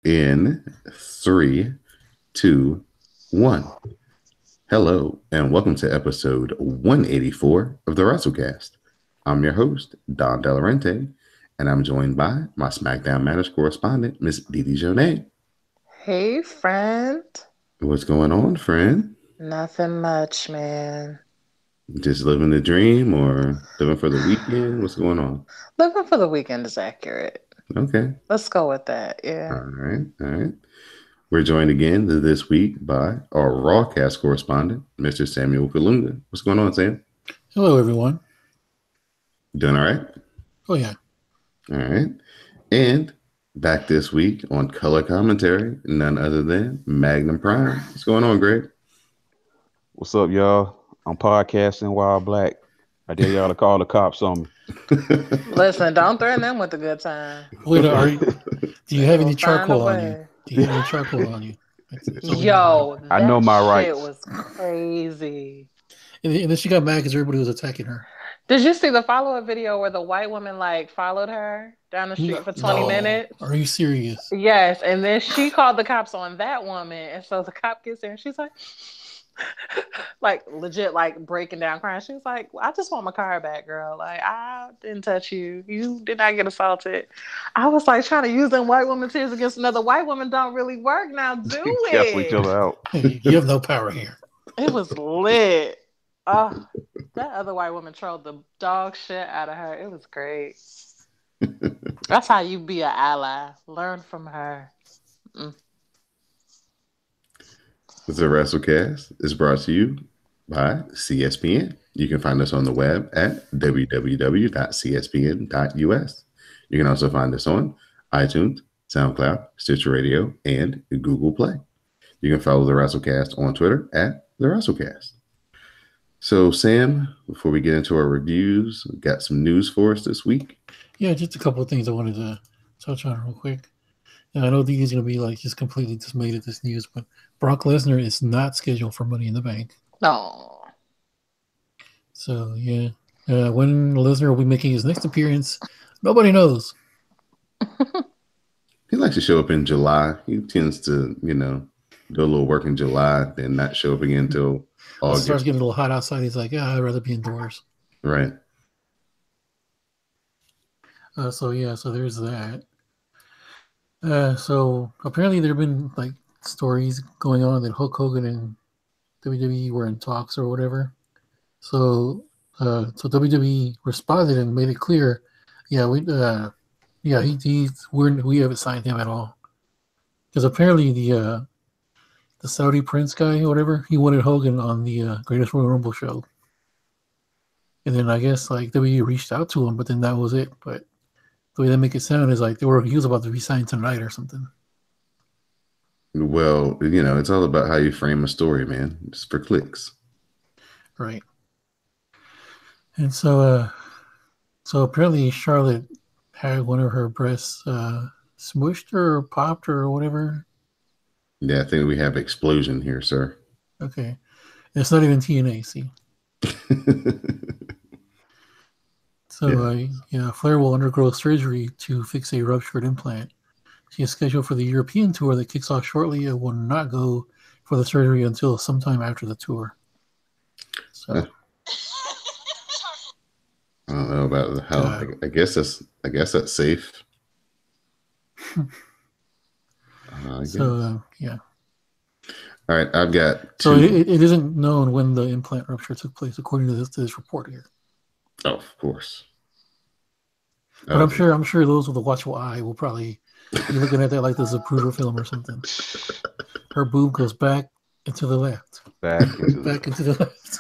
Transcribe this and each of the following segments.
In three, two, one. Hello, and welcome to episode 184 of the WrassleCast. I'm your host, Don Delarente, and I'm joined by my SmackDown Matters correspondent, Miss Didi Jonay. Hey, friend. What's going on, friend? Nothing much, man. Just living the dream or living for the weekend? What's going on? Living for the weekend is accurate. Okay. Let's go with that. Yeah. All right. All right. We're joined again this week by our Rawcast correspondent, Mr. Samuel Kalunga. What's going on, Sam? Hello, everyone. Doing all right? Oh, yeah. All right. And back this week on color commentary, none other than Magnum Prime. What's going on, Greg? What's up, y'all? I'm podcasting while black. I dare y'all to call the cops on me. Listen, don't threaten them with a good time. Wait, do you have any We'll find a charcoal on you? way. Do you have any charcoal on you? Yo, I know my that shit rights. was crazy. And then she got mad because everybody was attacking her. Did you see the follow-up video where the white woman followed her down the street for 20 minutes? Are you serious? Yes, and then she called the cops on that woman, and so the cop gets there and she's like legit breaking down crying. She was like, I just want my car back, girl. Like, I didn't touch you. You did not get assaulted. I was like trying to use them white woman tears against another white woman don't really work now, do Cancel each it? other out. You have no power here. It was lit. Oh, that other white woman trolled the dog shit out of her. It was great. That's how you be an ally. Learn from her. The WrassleCast is brought to you by CSPN. You can find us on the web at www.cspn.us. You can also find us on iTunes, SoundCloud, Stitcher Radio, and Google Play. You can follow the WrassleCast on Twitter at the WrassleCast. So, Sam, before we get into our reviews, we've got some news for us this week. Yeah, just a couple of things I wanted to touch on real quick. And I know these are going to be just completely dismayed at this news, but Brock Lesnar is not scheduled for Money in the Bank. No. So, yeah. When Lesnar will be making his next appearance, nobody knows. He likes to show up in July. He tends to, do a little work in July, then not show up again until August. It starts getting a little hot outside. He's like, I'd rather be indoors. Right. So there's that. So apparently there have been stories going on that Hulk Hogan and WWE were in talks or whatever. So WWE responded and made it clear, we haven't signed him at all, because apparently the Saudi Prince guy or whatever, he wanted Hogan on the Greatest Royal Rumble show, and then I guess WWE reached out to him, but then that was it. But the way they make it sound is he was about to be signed tonight or something. Well, it's all about how you frame a story, man. It's for clicks. Right. And so apparently Charlotte had one of her breasts smushed or popped or whatever. Yeah, I think we have explosion here, sir. Okay. And it's not even TNA, see? So, Flair will undergo surgery to fix a ruptured implant. She is scheduled for the European tour that kicks off shortly and will not go for the surgery until sometime after the tour. So, I don't know about how. I guess that's safe. Yeah. All right, I've got two. So it isn't known when the implant rupture took place, according to this report here. Oh, of course. But I'm sure those with a watchful eye will probably be looking at that like this is a Zapruder film or something. Her boob goes back and to the left. Back into the left.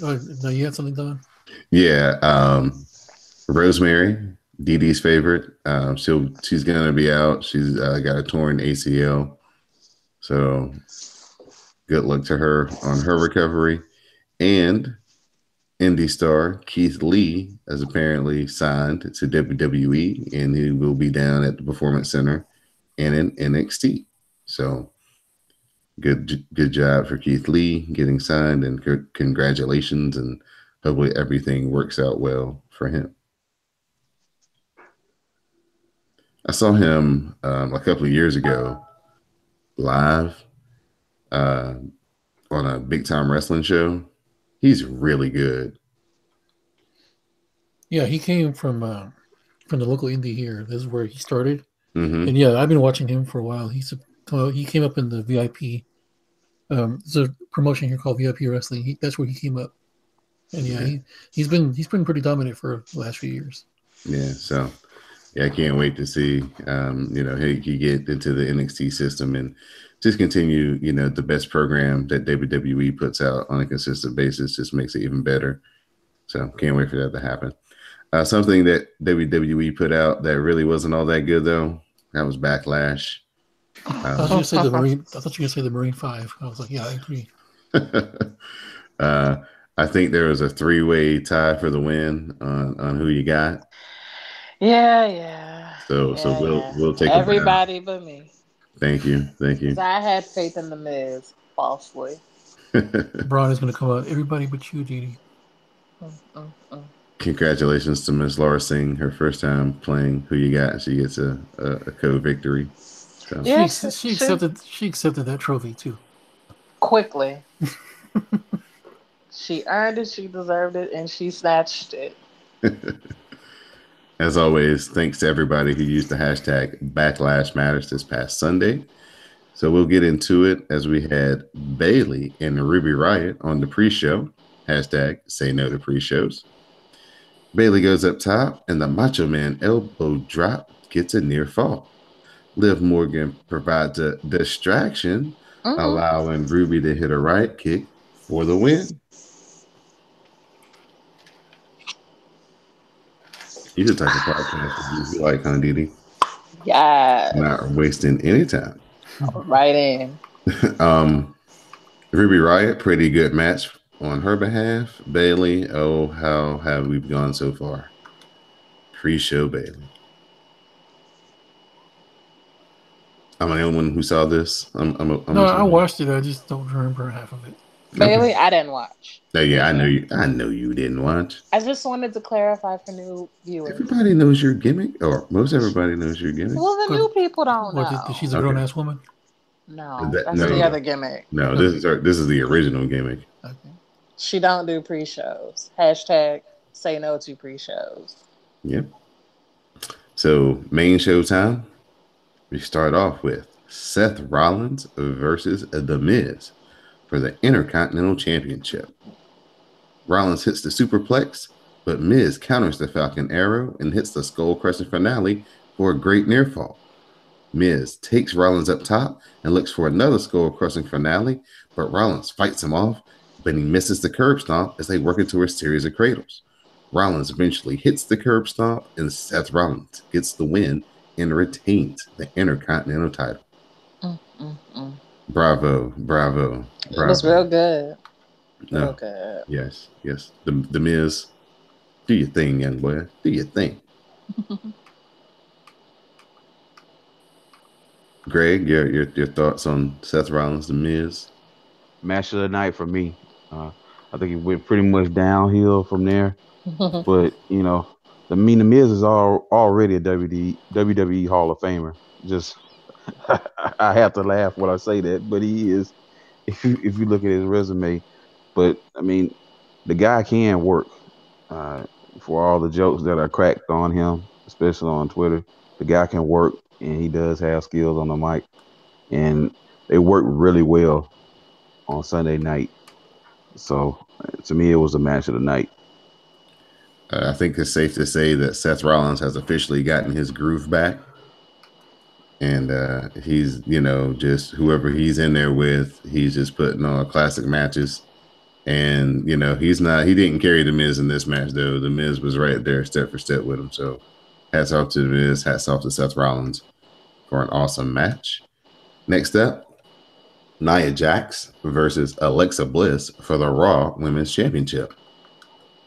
Oh, now you had something, Don? Yeah. Rosemary, Dee Dee's favorite. She's gonna be out. She's got a torn ACL. So good luck to her on her recovery. And indie star Keith Lee has apparently signed to WWE, and he will be down at the Performance Center and in NXT. So good job for Keith Lee getting signed, and congratulations, and hopefully everything works out well for him. I saw him a couple of years ago live uh, on a big time wrestling show. He's really good. Yeah, he came from the local indie here. This is where he started. Mm-hmm. And yeah, I've been watching him for a while. He came up in the VIP. There's a promotion here called VIP Wrestling. That's where he came up. And yeah, he's been pretty dominant for the last few years. Yeah, so I can't wait to see he get into the NXT system and just continue, the best program that WWE puts out on a consistent basis just makes it even better. So can't wait for that to happen. Something that WWE put out that really wasn't all that good though, that was Backlash. I thought you were gonna say the Marine. I thought you were gonna say the Marine 5. I was like, yeah, I agree. I think there was a 3-way tie for the win on who you got. Yeah. So we'll take everybody but me. Thank you. I had faith in the Miz falsely. Braun is gonna come out. Everybody but you, Didi. Congratulations to Miss Laura Singh, her first time playing Who You Got. She gets a co-victory. So. Yes, she accepted that trophy too. Quickly. She earned it, she deserved it, and she snatched it. As always, thanks to everybody who used the hashtag Backlash Matters this past Sunday. So we'll get into it as we had Bayley and Ruby Riott on the pre-show. Hashtag say no to pre-shows. Bayley goes up top, and the Macho Man elbow drop gets a near fall. Liv Morgan provides a distraction, allowing Ruby to hit a right kick for the win. You the type of podcast you like, huh, Didi? Yeah. Not wasting any time. Right in. Ruby Riott, pretty good match on her behalf. Bayley, oh, how have we gone so far? Pre-show Bayley. I'm the only one who saw this. I watched it. I just don't remember half of it. Bayley, okay. I didn't watch. Oh, yeah, I know you didn't watch. I just wanted to clarify for new viewers. Everybody knows your gimmick, or most everybody knows your gimmick. Well, the new people don't know. She's a grown-ass woman? No, that's the other gimmick. No, this is the original gimmick. Okay. She don't do pre-shows. Hashtag say no to pre-shows. Yep. So main show time. We start off with Seth Rollins versus The Miz for the Intercontinental Championship. Rollins hits the superplex, but Miz counters the Falcon Arrow and hits the skull crushing finale for a great near fall. Miz takes Rollins up top and looks for another skull crushing finale, but Rollins fights him off, but he misses the curb stomp as they work into a series of cradles. Rollins eventually hits the curb stomp, and Seth Rollins gets the win and retains the Intercontinental title. Bravo. It was real good. Real good. Yes. The Miz, do your thing, young boy. Do your thing. Greg, your thoughts on Seth Rollins, The Miz? Match of the night for me. I think it went pretty much downhill from there. But, the Miz is already a WWE Hall of Famer. Just, I have to laugh when I say that, but he is, if you look at his resume. But, the guy can work. For all the jokes that are cracked on him, especially on Twitter, the guy can work, and he does have skills on the mic. And they work really well on Sunday night. So, to me, it was the match of the night. I think it's safe to say that Seth Rollins has officially gotten his groove back. And he's, just whoever he's in there with, he's just putting on classic matches. And, he didn't carry The Miz in this match, though. The Miz was right there step for step with him. So hats off to The Miz, hats off to Seth Rollins for an awesome match. Next up, Nia Jax versus Alexa Bliss for the Raw Women's Championship.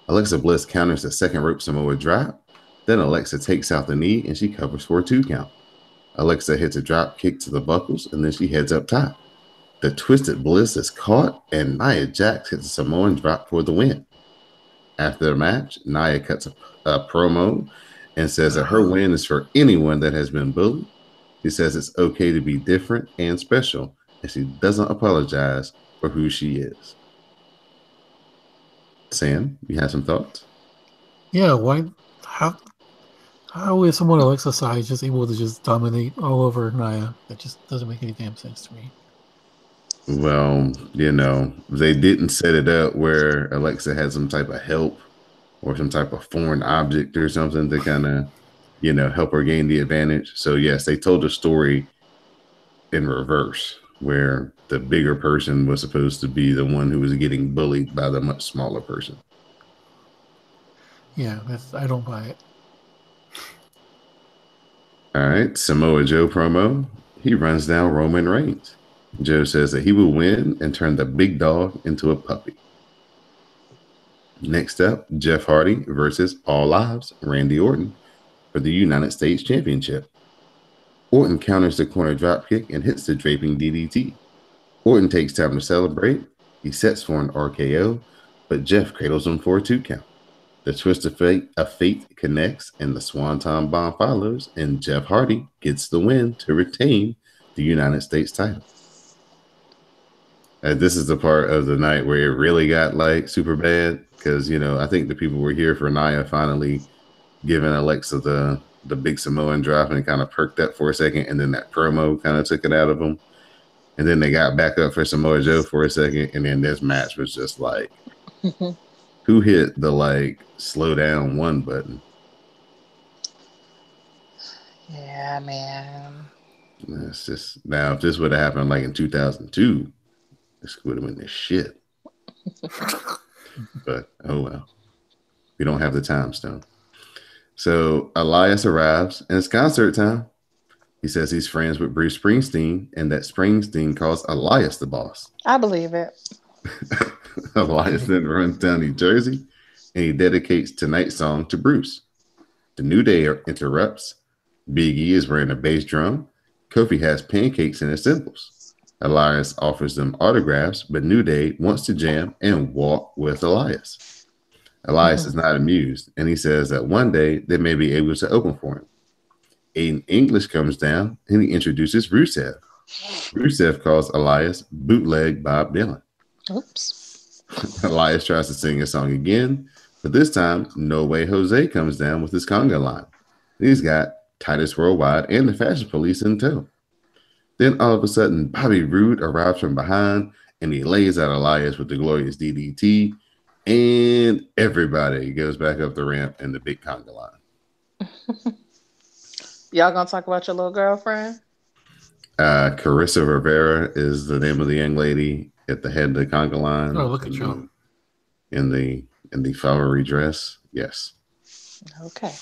Alexa Bliss counters the second rope Samoa drop. Then Alexa takes out the knee and she covers for a 2 count. Alexa hits a drop kick to the buckles and then she heads up top. The Twisted Bliss is caught and Nia Jax hits a Samoan drop for the win. After the match, Nia cuts a promo and says that her win is for anyone that has been bullied. She says it's okay to be different and special, and she doesn't apologize for who she is. Sam, you have some thoughts? Yeah, why? How is someone Alexa size just able to just dominate all over Naya? That just doesn't make any damn sense to me. Well, they didn't set it up where Alexa had some type of help or some type of foreign object or something to kind of, help her gain the advantage. So, yes, they told the story in reverse, where the bigger person was supposed to be the one who was getting bullied by the much smaller person. Yeah, I don't buy it. All right, Samoa Joe promo. He runs down Roman Reigns. Joe says that he will win and turn the big dog into a puppy. Next up, Jeff Hardy versus All Lives Randy Orton for the United States Championship. Orton counters the corner dropkick and hits the draping DDT. Orton takes time to celebrate. He sets for an RKO, but Jeff cradles him for a 2 count. The twist of fate connects, and the Swanton Bomb follows, and Jeff Hardy gets the win to retain the United States title. This is the part of the night where it really got like super bad because I think the people were here for Nia finally giving Alexa the big Samoan drop, and it kind of perked up for a second, and then that promo kind of took it out of them, and then they got back up for Samoa Joe for a second, and then this match was just like, who hit the slow down 1 button? Yeah, man. It's just, now if this would have happened in 2002. This would have been the shit. But, oh well. We don't have the time stone. So, Elias arrives, and it's concert time. He says he's friends with Bruce Springsteen, and that Springsteen calls Elias the boss. I believe it. Elias then runs down New Jersey, and he dedicates tonight's song to Bruce. The New Day interrupts. Big E is wearing a bass drum. Kofi has pancakes in his cymbals. Elias offers them autographs, but New Day wants to jam and walk with Elias. Elias is not amused, and he says that one day they may be able to open for him. Aiden English comes down, and he introduces Rusev. Rusev calls Elias bootleg Bob Dylan. Oops. Elias tries to sing a song again, but this time, No Way Jose comes down with his conga line. He's got Titus Worldwide and the Fashion Police in tow. Then all of a sudden, Bobby Roode arrives from behind, and he lays out Elias with the glorious DDT, and everybody goes back up the ramp in the big conga line. Y'all gonna talk about your little girlfriend? Carissa Rivera is the name of the young lady at the head of the conga line. Oh, look at you. In the flowery dress. Yes. Okay.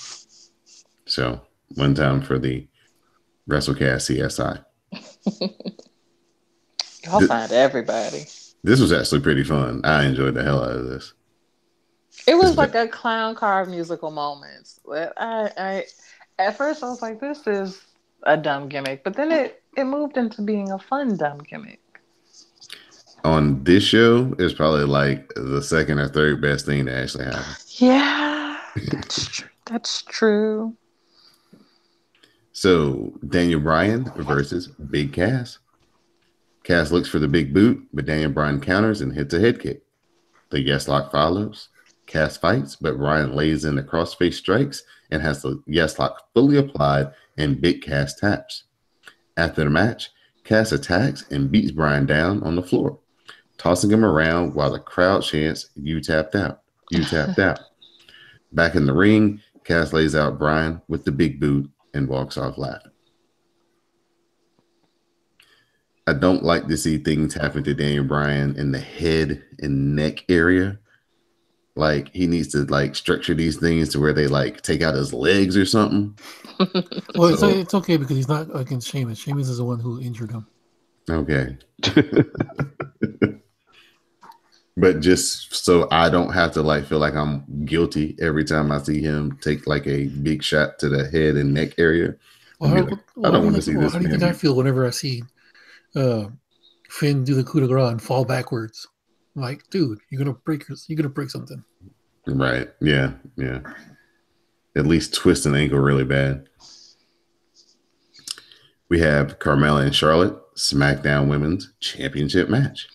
So, one time for the WrassleCast CSI. Y'all find everybody. This was actually pretty fun. I enjoyed the hell out of this. It was like a clown car musical moment. I at first I was like, this is a dumb gimmick, but then it moved into being a fun dumb gimmick. On this show, it's probably like the second or third best thing that actually happened. Yeah, that's true. That's true. So, Daniel Bryan versus Big Cass. Cass looks for the big boot, but Daniel Bryan counters and hits a head kick. The yes lock follows. Cass fights, but Bryan lays in the crossface strikes and has the yes lock fully applied, and Big Cass taps. After the match, Cass attacks and beats Bryan down on the floor, tossing him around while the crowd chants, "You tapped out. You tapped out." Back in the ring, Cass lays out Bryan with the big boot and walks off laughing. I don't like to see things happen to Daniel Bryan in the head and neck area. Like, he needs to structure these things to where they take out his legs or something. Well, it's okay because he's not against Sheamus. Sheamus is the one who injured him. Okay. But just so I don't have to feel like I'm guilty every time I see him take a big shot to the head and neck area. I don't want to see this. How do you think I feel whenever I see Finn do the coup de grace and fall backwards? I'm like, dude, you're gonna break something. Right. Yeah. at least twist an ankle really bad. We have Carmella and Charlotte, SmackDown Women's Championship match.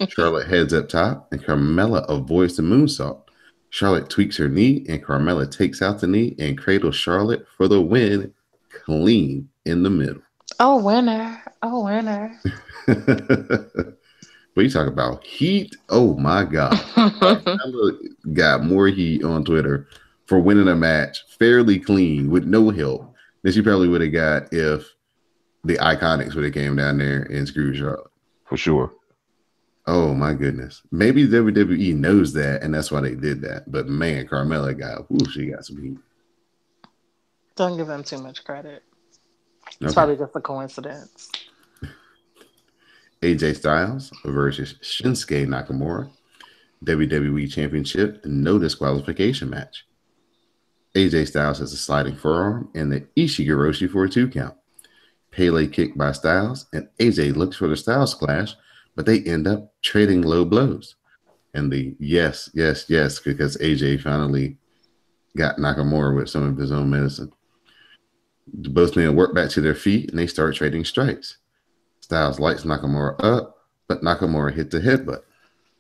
Charlotte heads up top, and Carmella avoids the moonsault. Charlotte tweaks her knee, and Carmella takes out the knee and cradles Charlotte for the win, clean in the middle. Oh, winner. Oh, winner. What you talk about? Heat? Oh, my God. Carmella got more heat on Twitter for winning a match fairly clean with no help than she probably would have got if the Iconics would have came down there and screwed Charlotte. For sure. Oh my goodness. Maybe WWE knows that and that's why they did that. But man, Carmella she got some heat. Don't give them too much credit. It's Okay. probably just a coincidence. AJ Styles versus Shinsuke Nakamura. WWE Championship no disqualification match. AJ Styles has a sliding forearm and the Ishigoroshi for a 2 count. Pele kick by Styles and AJ looks for the Styles clash, but they end up trading low blows. And the yes, because AJ finally got Nakamura with some of his own medicine. Both men work back to their feet and they start trading strikes. Styles lights Nakamura up, but Nakamura hits a headbutt.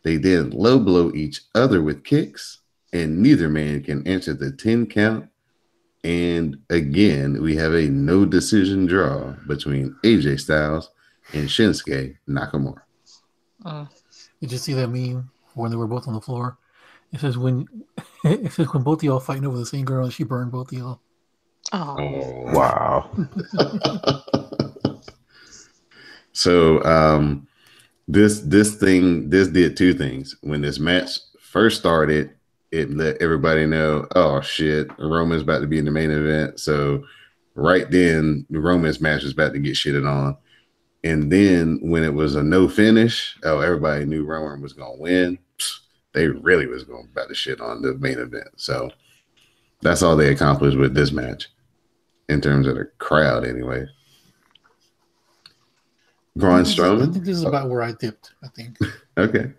They then low blow each other with kicks, and neither man can answer the 10 count. And again, we have a no decision draw between AJ Styles and Shinsuke Nakamura. Did you see that meme when they were both on the floor? It says when both of y'all fighting over the same girl and she burned both of y'all. Oh. Wow. So this did 2 things. When this match first started, it let everybody know, oh shit, Roman's about to be in the main event. So right then, the Roman's match was about to get shitted on. And then when it was a no finish, everybody knew Roman was going to win. They really was going about to shit on the main event. So that's all they accomplished with this match in terms of the crowd anyway. Braun Strowman. I think this is about where I dipped, I think. Okay.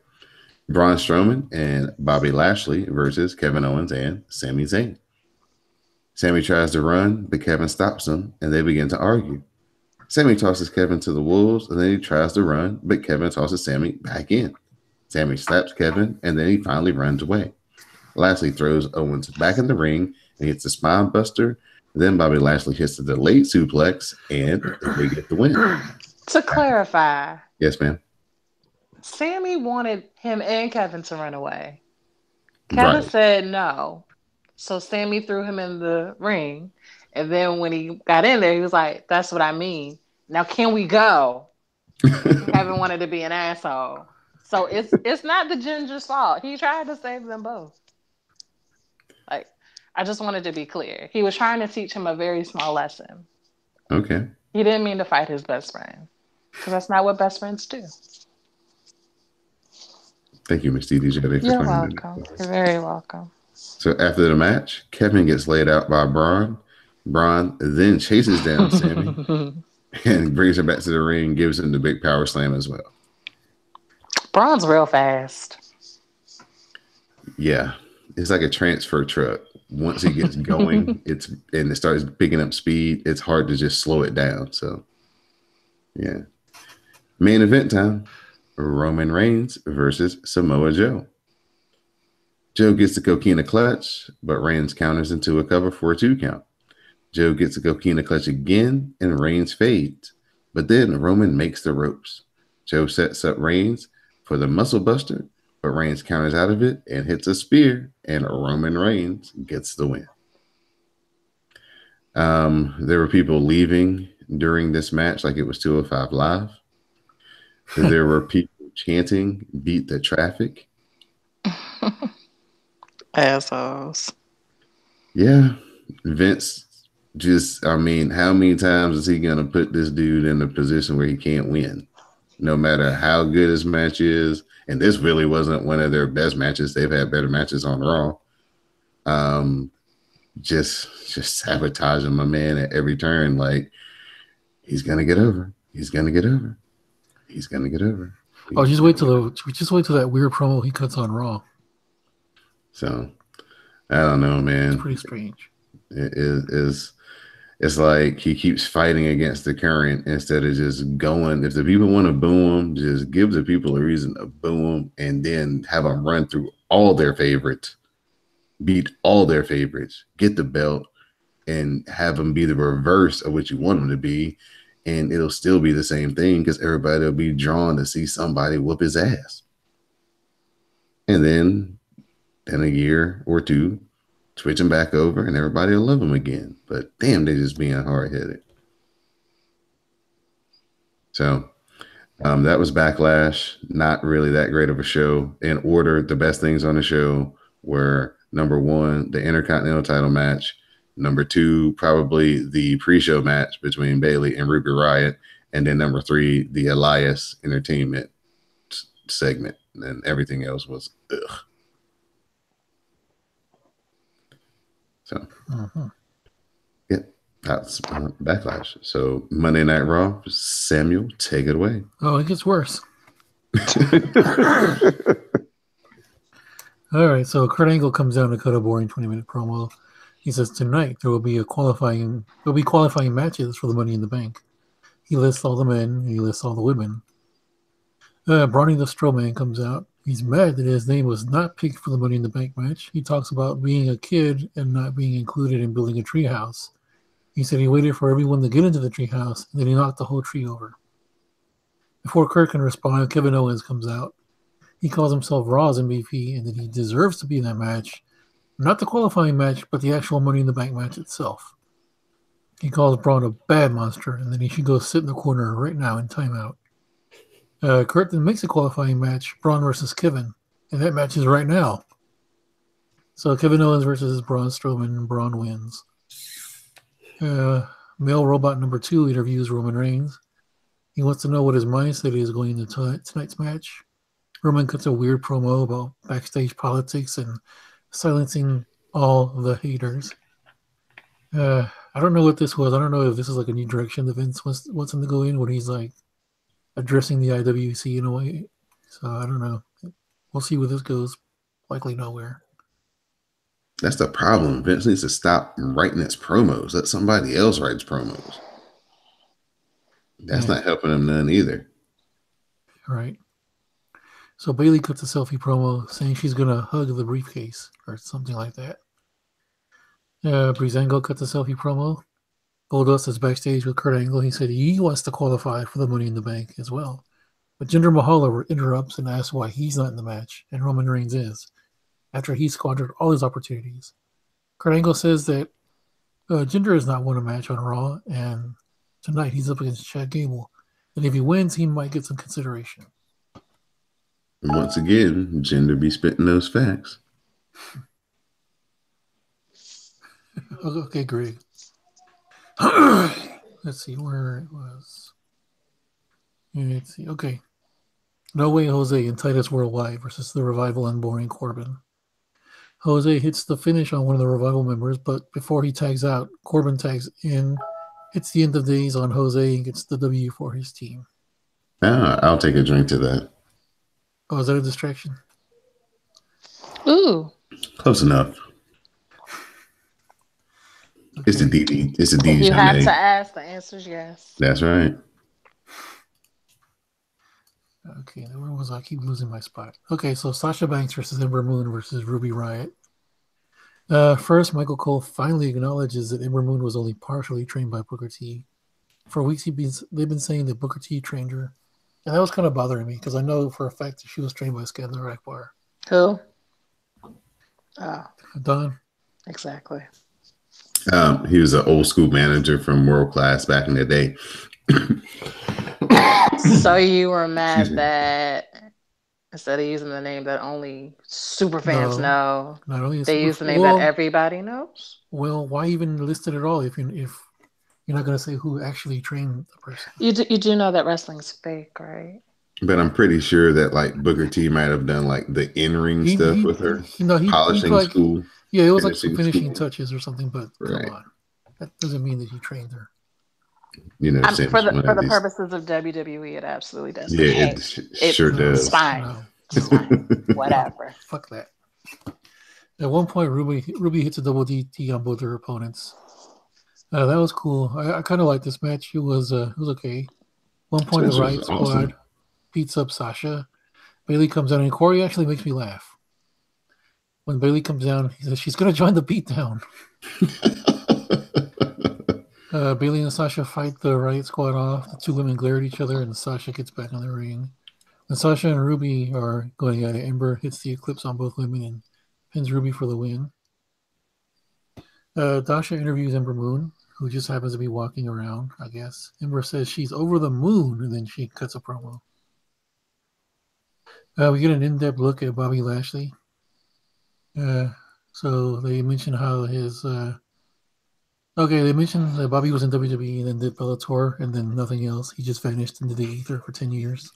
Braun Strowman and Bobby Lashley versus Kevin Owens and Sami Zayn. Sami tries to run, but Kevin stops him, and they begin to argue. Sami tosses Kevin to the wolves, and then he tries to run, but Kevin tosses Sami back in. Sami slaps Kevin, and then he finally runs away. Lashley throws Owens back in the ring and hits the spine buster. Then Bobby Lashley hits the delayed suplex, and they get the win. To clarify. Yes, ma'am. Sami wanted him and Kevin to run away. Kevin said no. So Sami threw him in the ring. And then when he got in there, he was like, that's what I mean. Now can we go? Kevin wanted to be an asshole. So it's not the ginger's fault. He tried to save them both. Like, I just wanted to be clear. He was trying to teach him a very small lesson. Okay. He didn't mean to fight his best friend. Because that's not what best friends do. Thank you, Miss DJ. You're welcome. You're very welcome. So after the match, Kevin gets laid out by Braun. Braun then chases down Sami and brings him back to the ring, gives him the big power slam as well. Braun's real fast. Yeah. It's like a transfer truck. Once he gets going, it starts picking up speed, it's hard to just slow it down. So yeah. Main event time. Roman Reigns versus Samoa Joe. Joe gets the coquina clutch, but Reigns counters into a cover for a 2 count. Joe gets the coquina clutch again, and Reigns fades. But then Roman makes the ropes. Joe sets up Reigns for the muscle buster, but Reigns counters out of it and hits a spear, and Roman Reigns gets the win. There were people leaving during this match like it was 205 Live. There were people chanting, beat the traffic. Assholes. Yeah. Vince how many times is he going to put this dude in a position where he can't win? No matter how good his match is. And this really wasn't one of their best matches. They've had better matches on Raw. Just sabotaging my man at every turn. Like, he's going to get over. He's going to get over. He's going to get over. Just wait till that weird promo he cuts on Raw. So, I don't know, man. It's pretty strange. Is it's like he keeps fighting against the current instead of just going. If the people want to boo him, just give the people a reason to boo him, and then have them run through all their favorites, beat all their favorites, get the belt, and have them be the reverse of what you want them to be, and it'll still be the same thing because everybody will be drawn to see somebody whoop his ass. And then in a year or two, switch him back over, and everybody will love him again. But damn, they just being hard-headed. So that was Backlash. Not really that great of a show. In order, the best things on the show were, number one, the Intercontinental title match. Number two, probably the pre-show match between Bayley and Ruby Riott. And then number three, the Elias Entertainment segment. And everything else was ugh. So, yeah, that's Backlash. So, Monday Night Raw, Samuel, take it away. Oh, it gets worse. All right, so Kurt Angle comes down to cut a boring 20-minute promo. He says tonight there'll be qualifying matches for the Money in the Bank. He lists all the men, he lists all the women. Brawny the Strowman comes out. He's mad that his name was not picked for the Money in the Bank match. He talks about being a kid and not being included in building a treehouse. He said he waited for everyone to get into the treehouse, and then he knocked the whole tree over. Before Kurt can respond, Kevin Owens comes out. He calls himself Raw's MVP, and that he deserves to be in that match. Not the qualifying match, but the actual Money in the Bank match itself. He calls Braun a bad monster, and then he should go sit in the corner right now in timeout. Kurt then makes a qualifying match, Braun versus Kevin, and that match is right now. So Kevin Owens versus Braun Strowman, and Braun wins. Male Robot number 2 interviews Roman Reigns. He wants to know what his mindset is going into tonight's match. Roman cuts a weird promo about backstage politics and silencing all the haters. I don't know what this was. I don't know if this is like a new direction that Vince wants him to go in when he's like addressing the IWC in a way. So I don't know. We'll see where this goes. Likely nowhere. That's the problem. Vince needs to stop writing his promos. Let somebody else write his promos. That's not helping him none either. Right. So Bayley cuts a selfie promo saying she's going to hug the briefcase or something like that. Breezango cuts a selfie promo. Goldust is backstage with Kurt Angle. He said he wants to qualify for the Money in the Bank as well. But Jinder Mahal interrupts and asks why he's not in the match and Roman Reigns is, after he squandered all his opportunities. Kurt Angle says that Jinder has not won a match on Raw, and tonight he's up against Chad Gable. And if he wins, he might get some consideration. And once again, Jinder be spitting those facts. Okay, Greg. Let's see where it was. Let's see. Okay. No Way Jose and Titus Worldwide versus the Revival and Boring Corbin. Jose hits the finish on one of the Revival members, but before he tags out, Corbin tags in, hits the end of days on Jose, and gets the W for his team. I'll take a drink to that. Oh, is that a distraction? Ooh. Close enough. Okay. It's a DD. It's a DD. You have to ask. The answer is yes. That's right. Okay, where was I? Keep losing my spot. Okay, so Sasha Banks versus Ember Moon versus Ruby Riott. First, Michael Cole finally acknowledges that Ember Moon was only partially trained by Booker T. For weeks, they've been saying that Booker T trained her. And that was kind of bothering me because I know for a fact that she was trained by Skandar Akbar. Who? Oh. Don. Exactly. He was an old school manager from World Class back in the day. So you were mad that instead of using the name that only super fans know, not only they use the name that everybody knows? Well, why even list it at all if you're not going to say who actually trained the person? You do know that wrestling's fake, right? But I'm pretty sure that like Booker T might have done like the in-ring stuff with her, polishing school. Yeah, it was like some finishing touches or something, but come on. That doesn't mean that he trained her. You know, for the purposes of WWE, it absolutely does. Yeah, it sure does. It's fine. No. It's fine. Whatever. Fuck that. At one point, Ruby hits a double DT on both her opponents. That was cool. I kind of liked this match. It was okay. One point, This the was Riot awesome. Squad beats up Sasha. Bailey comes down, and Corey actually makes me laugh. When Bailey comes down, he says she's going to join the beatdown. Bailey and Sasha fight the Riot Squad off. The two women glare at each other, and Sasha gets back on the ring. When Sasha and Ruby are going at it, Ember hits the Eclipse on both women and pins Ruby for the win. Dasha interviews Ember Moon, who just happens to be walking around, I guess. Ember says she's over the moon, and then she cuts a promo. We get an in-depth look at Bobby Lashley. So they mention how his... they mentioned that Bobby was in WWE and then did Bellator and then nothing else. He just vanished into the ether for 10 years.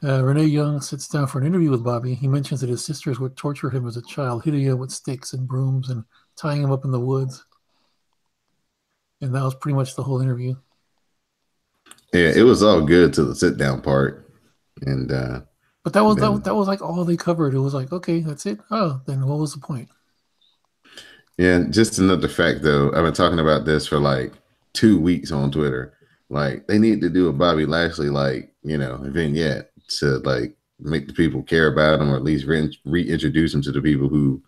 Renee Young sits down for an interview with Bobby. He mentions that his sisters would torture him as a child, hitting him with sticks and brooms and tying him up in the woods. And that was pretty much the whole interview. Yeah, it was all good to the sit-down part. And but that was like all they covered. It was like, okay, that's it. Oh, then what was the point? Yeah, just another fact though. I've been talking about this for like 2 weeks on Twitter. Like they need to do a Bobby Lashley vignette to like make the people care about him, or at least reintroduce him to the people who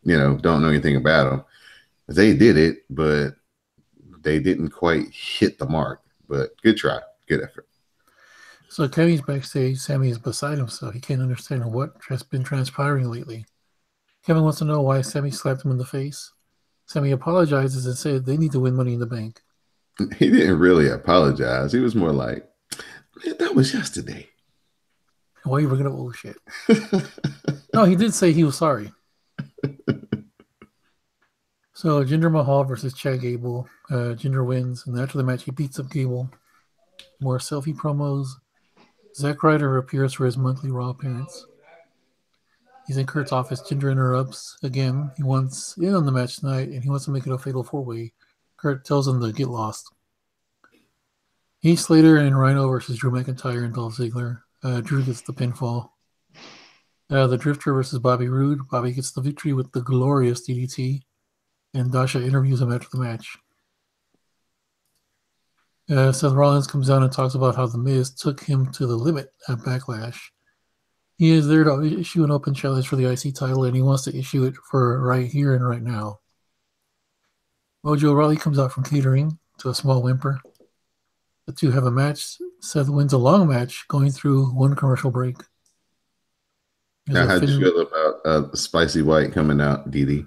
don't know anything about him. They did it, but they didn't quite hit the mark. But good try, good effort. So Kevin's backstage. Sammy is beside himself. He can't understand what has been transpiring lately. Kevin wants to know why Sammy slapped him in the face. Sammy apologizes and said they need to win Money in the Bank. He didn't really apologize. He was more like, man, that was yesterday. Why are you bringing up old shit? No, he did say he was sorry. So Jinder Mahal versus Chad Gable. Jinder wins, and after the match, he beats up Gable. More selfie promos. Zack Ryder appears for his monthly Raw appearance. He's in Kurt's office. Jinder interrupts again. He wants in on the match tonight, and he wants to make it a fatal four-way. Kurt tells him to get lost. Heath Slater and Rhino versus Drew McIntyre and Dolph Ziggler. Drew gets the pinfall. The Drifter versus Bobby Roode. Bobby gets the victory with the glorious DDT, and Dasha interviews him after the match. Seth Rollins comes down and talks about how The Miz took him to the limit at Backlash. He is there to issue an open challenge for the IC title, and he wants to issue it for right here and right now. Mojo Rawley comes out from catering to a small whimper. The two have a match. Seth wins a long match, going through one commercial break. Now, how'd you feel about Spicy White coming out, Dee?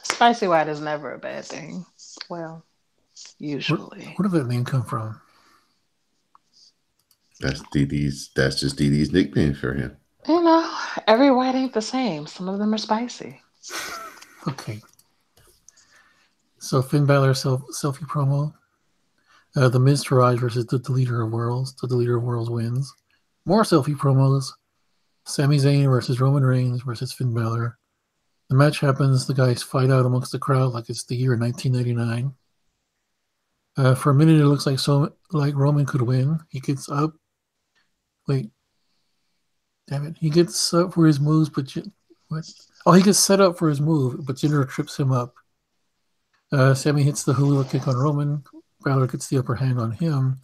Spicy White is never a bad thing. Well, usually. Where did that name come from? That's just Dee Dee's nickname for him. Every white ain't the same. Some of them are spicy. Okay. So Finn Balor selfie promo. The Miz Taraj versus the Deleter of Worlds. The Deleter of Worlds wins. More selfie promos. Sami Zayn versus Roman Reigns versus Finn Balor. The match happens. The guys fight out amongst the crowd like it's the year 1999. For a minute, it looks like Roman could win. He gets up. Wait. Damn it. He gets up for his moves, but... What? Oh, he gets set up for his move, but Jinder trips him up. Sammy hits the hula kick on Roman. Balor gets the upper hand on him.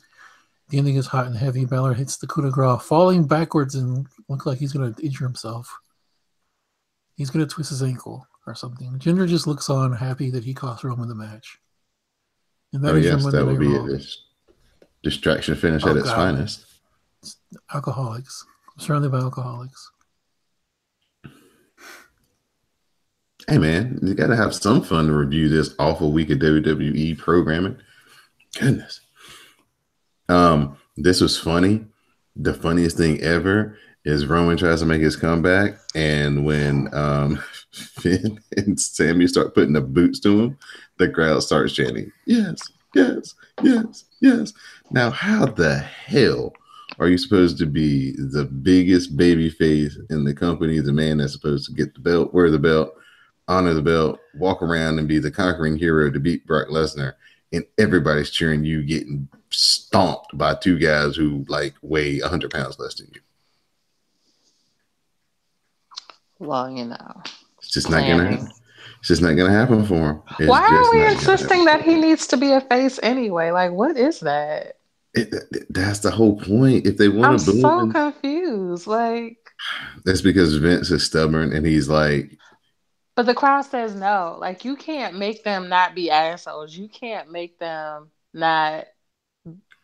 The ending is hot and heavy. Balor hits the coup de grace, falling backwards and looks like he's going to injure himself. He's going to twist his ankle or something. Jinder just looks on, happy that he cost Roman the match. And that that would be a distraction finish at its finest. It's alcoholics. I'm surrounded by alcoholics. Hey man, you gotta have some fun to review this awful week of WWE programming. Goodness. This was funny. The funniest thing ever is Roman tries to make his comeback, and when Finn and Sammy start putting the boots to him, the crowd starts chanting, "Yes, yes, yes, yes." Now, how the hell are you supposed to be the biggest baby face in the company, the man that's supposed to get the belt, wear the belt, honor the belt, walk around and be the conquering hero to beat Brock Lesnar, and everybody's cheering you getting stomped by two guys who like weigh 100 pounds less than you? Well, you know, It's just not gonna planning. happen. It's just not gonna happen for him. It's Why just are we not gonna insisting happen. that he needs to be a face anyway? Like, what is that? That's the whole point. If they want I'm to boom, so and confused. Like, that's because Vince is stubborn and he's like, but the crowd says no. Like, you can't make them not be assholes. You can't make them not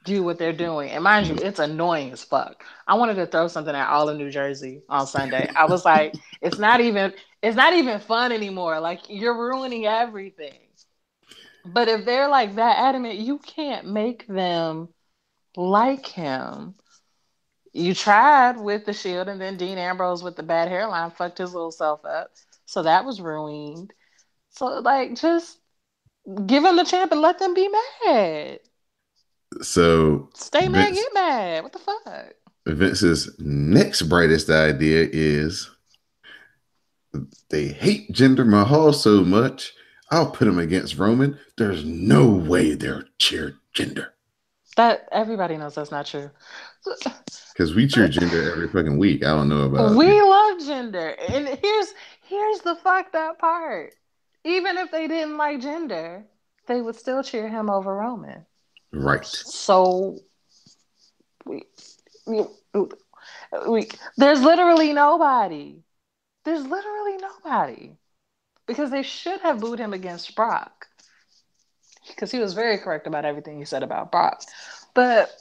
do what they're doing. And mind you, it's annoying as fuck. I wanted to throw something at all of New Jersey on Sunday. I was like, it's not even fun anymore. Like, you're ruining everything. But if they're like that adamant, you can't make them like him. You tried with the Shield, and then Dean Ambrose with the bad hairline fucked his little self up. So that was ruined. So, like, just give him the champ and let them be mad. so Stay mad, Vince get mad. What the fuck? Vince's next brightest idea is they hate Jinder Mahal so much. I'll put him against Roman. There's no way they'll cheer Jinder. That everybody knows that's not true. Because we cheer Jinder every fucking week. I don't know about We you. love gender. And here's the fucked up part. Even if they didn't like gender, they would still cheer him over Roman. Right. So we, we, there's literally nobody. There's literally nobody. Because they should have booed him against Brock. Because he was very correct about everything he said about Brock. But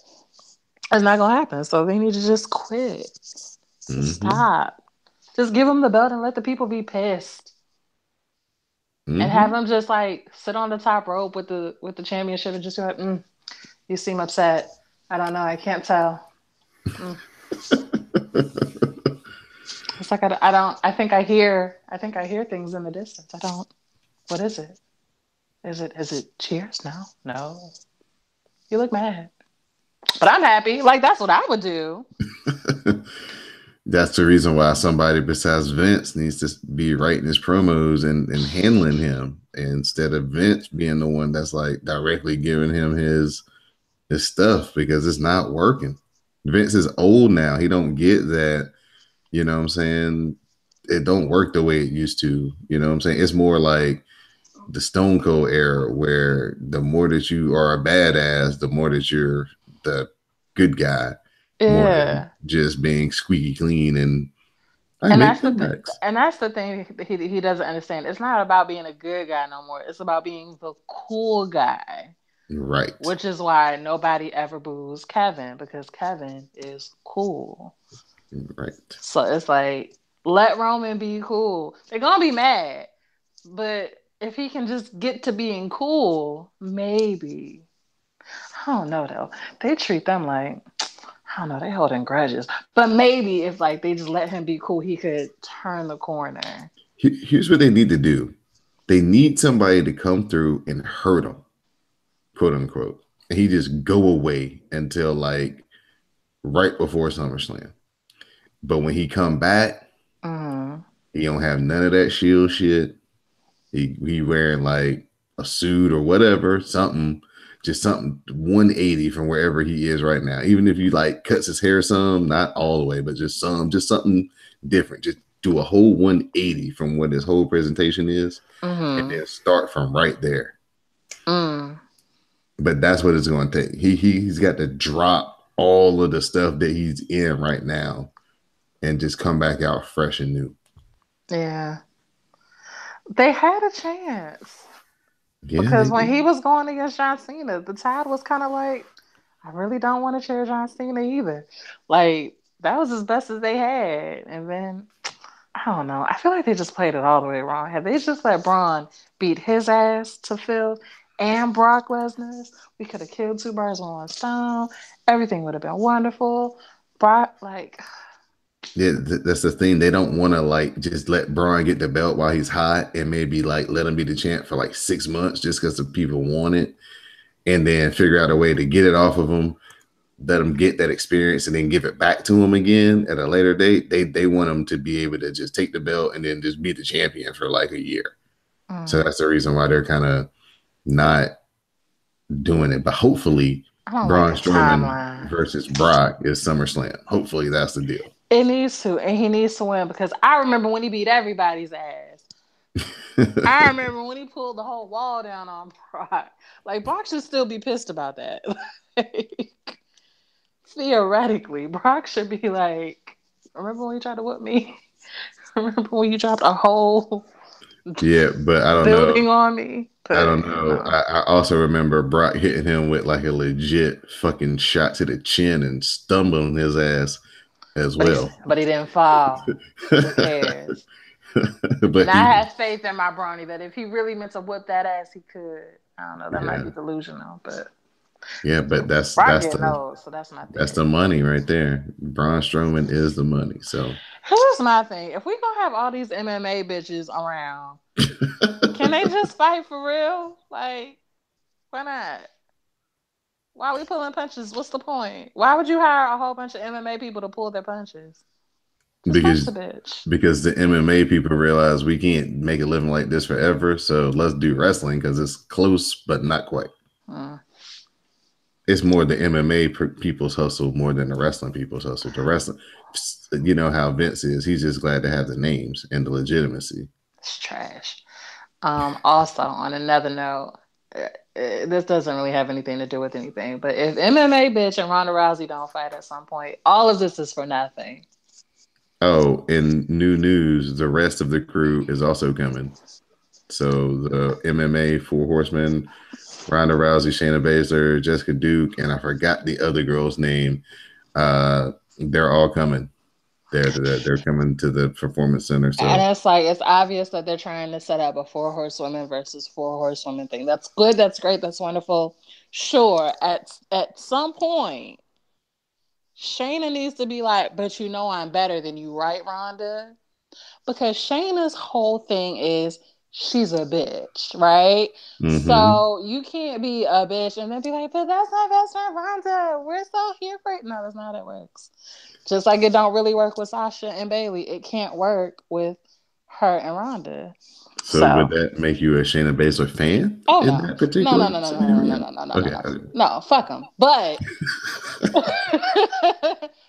it's not going to happen. So they need to just quit. Stop. Just give him the belt and let the people be pissed. And have him just like sit on the top rope with the championship and just be like, you seem upset. I don't know. I can't tell. It's like I don't. I think I hear things in the distance. I don't. What is it? Is it cheers? No. You look mad, but I'm happy. Like that's what I would do. That's the reason why somebody besides Vince needs to be writing his promos and handling him instead of Vince being the one that's like directly giving him his stuff because it's not working. Vince is old now. He don't get that, you know what I'm saying? It don't work the way it used to. You know what I'm saying? It's more like the Stone Cold era where the more that you are a badass, the more that you're the good guy. More than just being squeaky clean and that's the thing he doesn't understand. It's not about being a good guy no more. It's about being the cool guy. Right. Which is why nobody ever boos Kevin because Kevin is cool. Right. So it's like, let Roman be cool. They're going to be mad. But if he can just get to being cool, maybe. I don't know, though. They treat them like, I don't know, they holding grudges. But maybe if like they just let him be cool, he could turn the corner. Here's what they need to do. They need somebody to come through and hurt him, quote unquote. And he just go away until like right before SummerSlam. But when he come back, he don't have none of that Shield shit. He wearing like a suit or whatever, something 180 from wherever he is right now. Even if you like cuts his hair some, not all the way, but just something different. Just do a whole 180 from what his whole presentation is, and then start from right there. But that's what it's going to take. He's got to drop all of the stuff that he's in right now, and just come back out fresh and new. Yeah, they had a chance. Yeah, because when he was going against John Cena, the tide was kind of like, I really don't want to cheer John Cena either. Like, that was as best as they had. And then, I don't know. I feel like they just played it all the way wrong. Had they just let Braun beat his ass to Phil and Brock Lesnar, we could have killed two birds with one stone. Everything would have been wonderful. Brock, like... Yeah, that's the thing. They don't want to like just let Braun get the belt while he's hot and maybe like let him be the champ for like 6 months just because the people want it, and then figure out a way to get it off of him, let him get that experience, and then give it back to him again at a later date. They want him to be able to just take the belt and then just be the champion for like a year. So that's the reason why they're kind of not doing it. But hopefully, Braun Strowman versus Brock is SummerSlam. Hopefully, that's the deal. It needs to, and he needs to win because I remember when he beat everybody's ass. I remember when he pulled the whole wall down on Brock. Like, Brock should still be pissed about that. Like, theoretically, Brock should be like, remember when you tried to whoop me? Remember when you dropped a whole Yeah, but I don't building know. on me? But, I don't know. no. I also remember Brock hitting him with like a legit fucking shot to the chin and stumbling his ass as well. But he didn't fall. Who cares? But And I have faith in my brony that if he really meant to whip that ass, he could. I don't know. That might be delusional, but but that's Brock getting old, so that's my thing. That's the money right there. Braun Strowman is the money. So here's my thing: if we gonna have all these MMA bitches around, can they just fight for real? Like, why not? Why are we pulling punches? What's the point? Why would you hire a whole bunch of MMA people to pull their punches? Because punch the bitch. Because the MMA people realize we can't make a living like this forever, so let's do wrestling because it's close but not quite. It's more the MMA people's hustle more than the wrestling people's hustle. The wrestling, you know how Vince is. He's just glad to have the names and the legitimacy. It's trash. Also, on another note, this doesn't really have anything to do with anything, but if MMA bitch and Ronda Rousey don't fight at some point, all of this is for nothing. Oh, in new news, the rest of the crew is also coming. So the MMA Four Horsemen, Ronda Rousey, Shayna Baszler, Jessica Duke, and I forgot the other girl's name. They're all coming. They're coming to the Performance Center. So. And it's like, it's obvious that they're trying to set up a 4 horsewomen versus 4 horsewomen thing. That's good. That's great. That's wonderful. Sure. At some point, Shayna needs to be like, but you know I'm better than you, right, Ronda? Because Shayna's whole thing is she's a bitch, right? Mm-hmm. So you can't be a bitch and then be like, but that's my best friend, Ronda. We're so here for it. No, that's not how it works. Just like it don't really work with Sasha and Bayley, it can't work with her and Ronda. So would that make you a Shayna Baszler fan? Oh, in no. That particular No, fuck them. But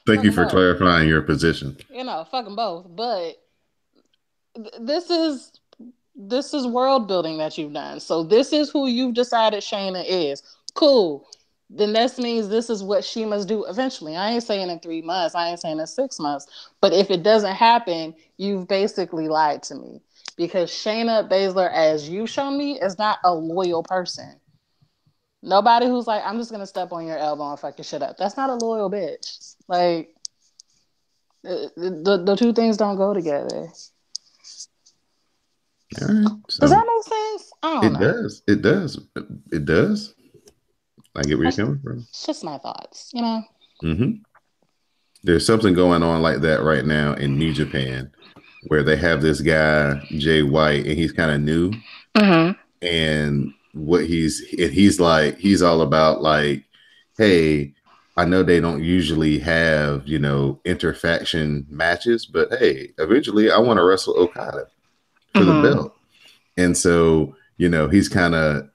thank you for clarifying your position. You know, fuck them both. But this is world building that you've done. So this is who you've decided Shayna is. Cool. Then this means this is what she must do eventually. I ain't saying in 3 months. I ain't saying in 6 months. But if it doesn't happen, you've basically lied to me. Because Shayna Baszler, as you shown me, is not a loyal person. Nobody who's like, I'm just going to step on your elbow and fuck your shit up. That's not a loyal bitch. Like, the two things don't go together. All right. So does that make sense? I don't know. It does. I get where you're coming from. It's just my thoughts, you know? Mm-hmm. There's something going on like that right now in New Japan where they have this guy, Jay White, and he's kind of new. Mm-hmm. And he's all about like, hey, I know they don't usually have, interfaction matches, but hey, eventually I want to wrestle Okada for the belt. And so, he's kind of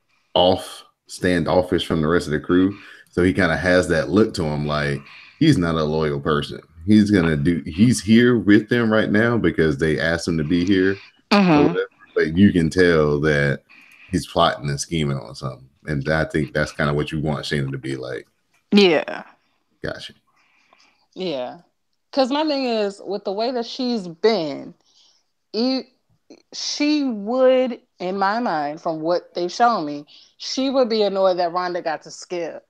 standoffish from the rest of the crew. So he kind of has that look to him like he's not a loyal person. He's here with them right now because they asked him to be here. Mm-hmm. But you can tell that he's plotting and scheming on something. And I think that's kind of what you want Shayna to be like. Yeah. Gotcha. Yeah. Because my thing is, with the way that she's been, she would, in my mind, from what they've shown me, she would be annoyed that Ronda got to skip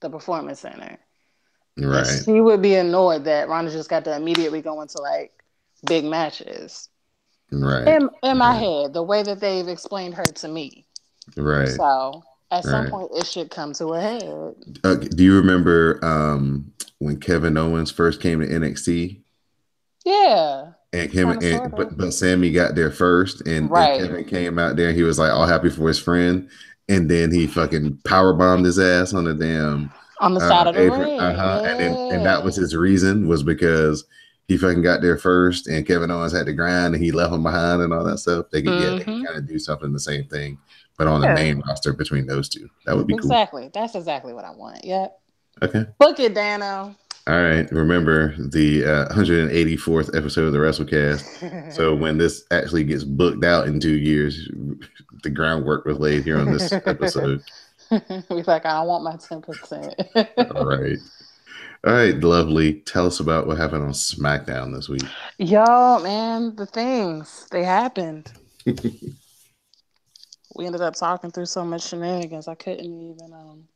the Performance Center. Right. And she would be annoyed that Ronda just got to immediately go into like big matches. Right. In my head, the way that they've explained her to me. Right. So at some point, it should come to a head. Do you remember when Kevin Owens first came to NXT? Yeah. And but Sammy got there first, and Kevin came out there. And he was like all happy for his friend, and then he fucking powerbombed his ass on the side of the ring. And that was his reason, was because he fucking got there first, and Kevin Owens had to grind, and he left him behind, and all that stuff. They could kind of do something the same thing, but on the main roster between those two. That would be cool. Exactly. That's exactly what I want. Yep. Okay. Book it, Dano. All right. Remember the 184th episode of the WrassleCast. So when this actually gets booked out in 2 years, the groundwork was laid here on this episode. We're like, I don't want my 10%. All right. All right, lovely. Tell us about what happened on SmackDown this week. Yo, man, the things, they happened. We ended up talking through so much shenanigans, I couldn't even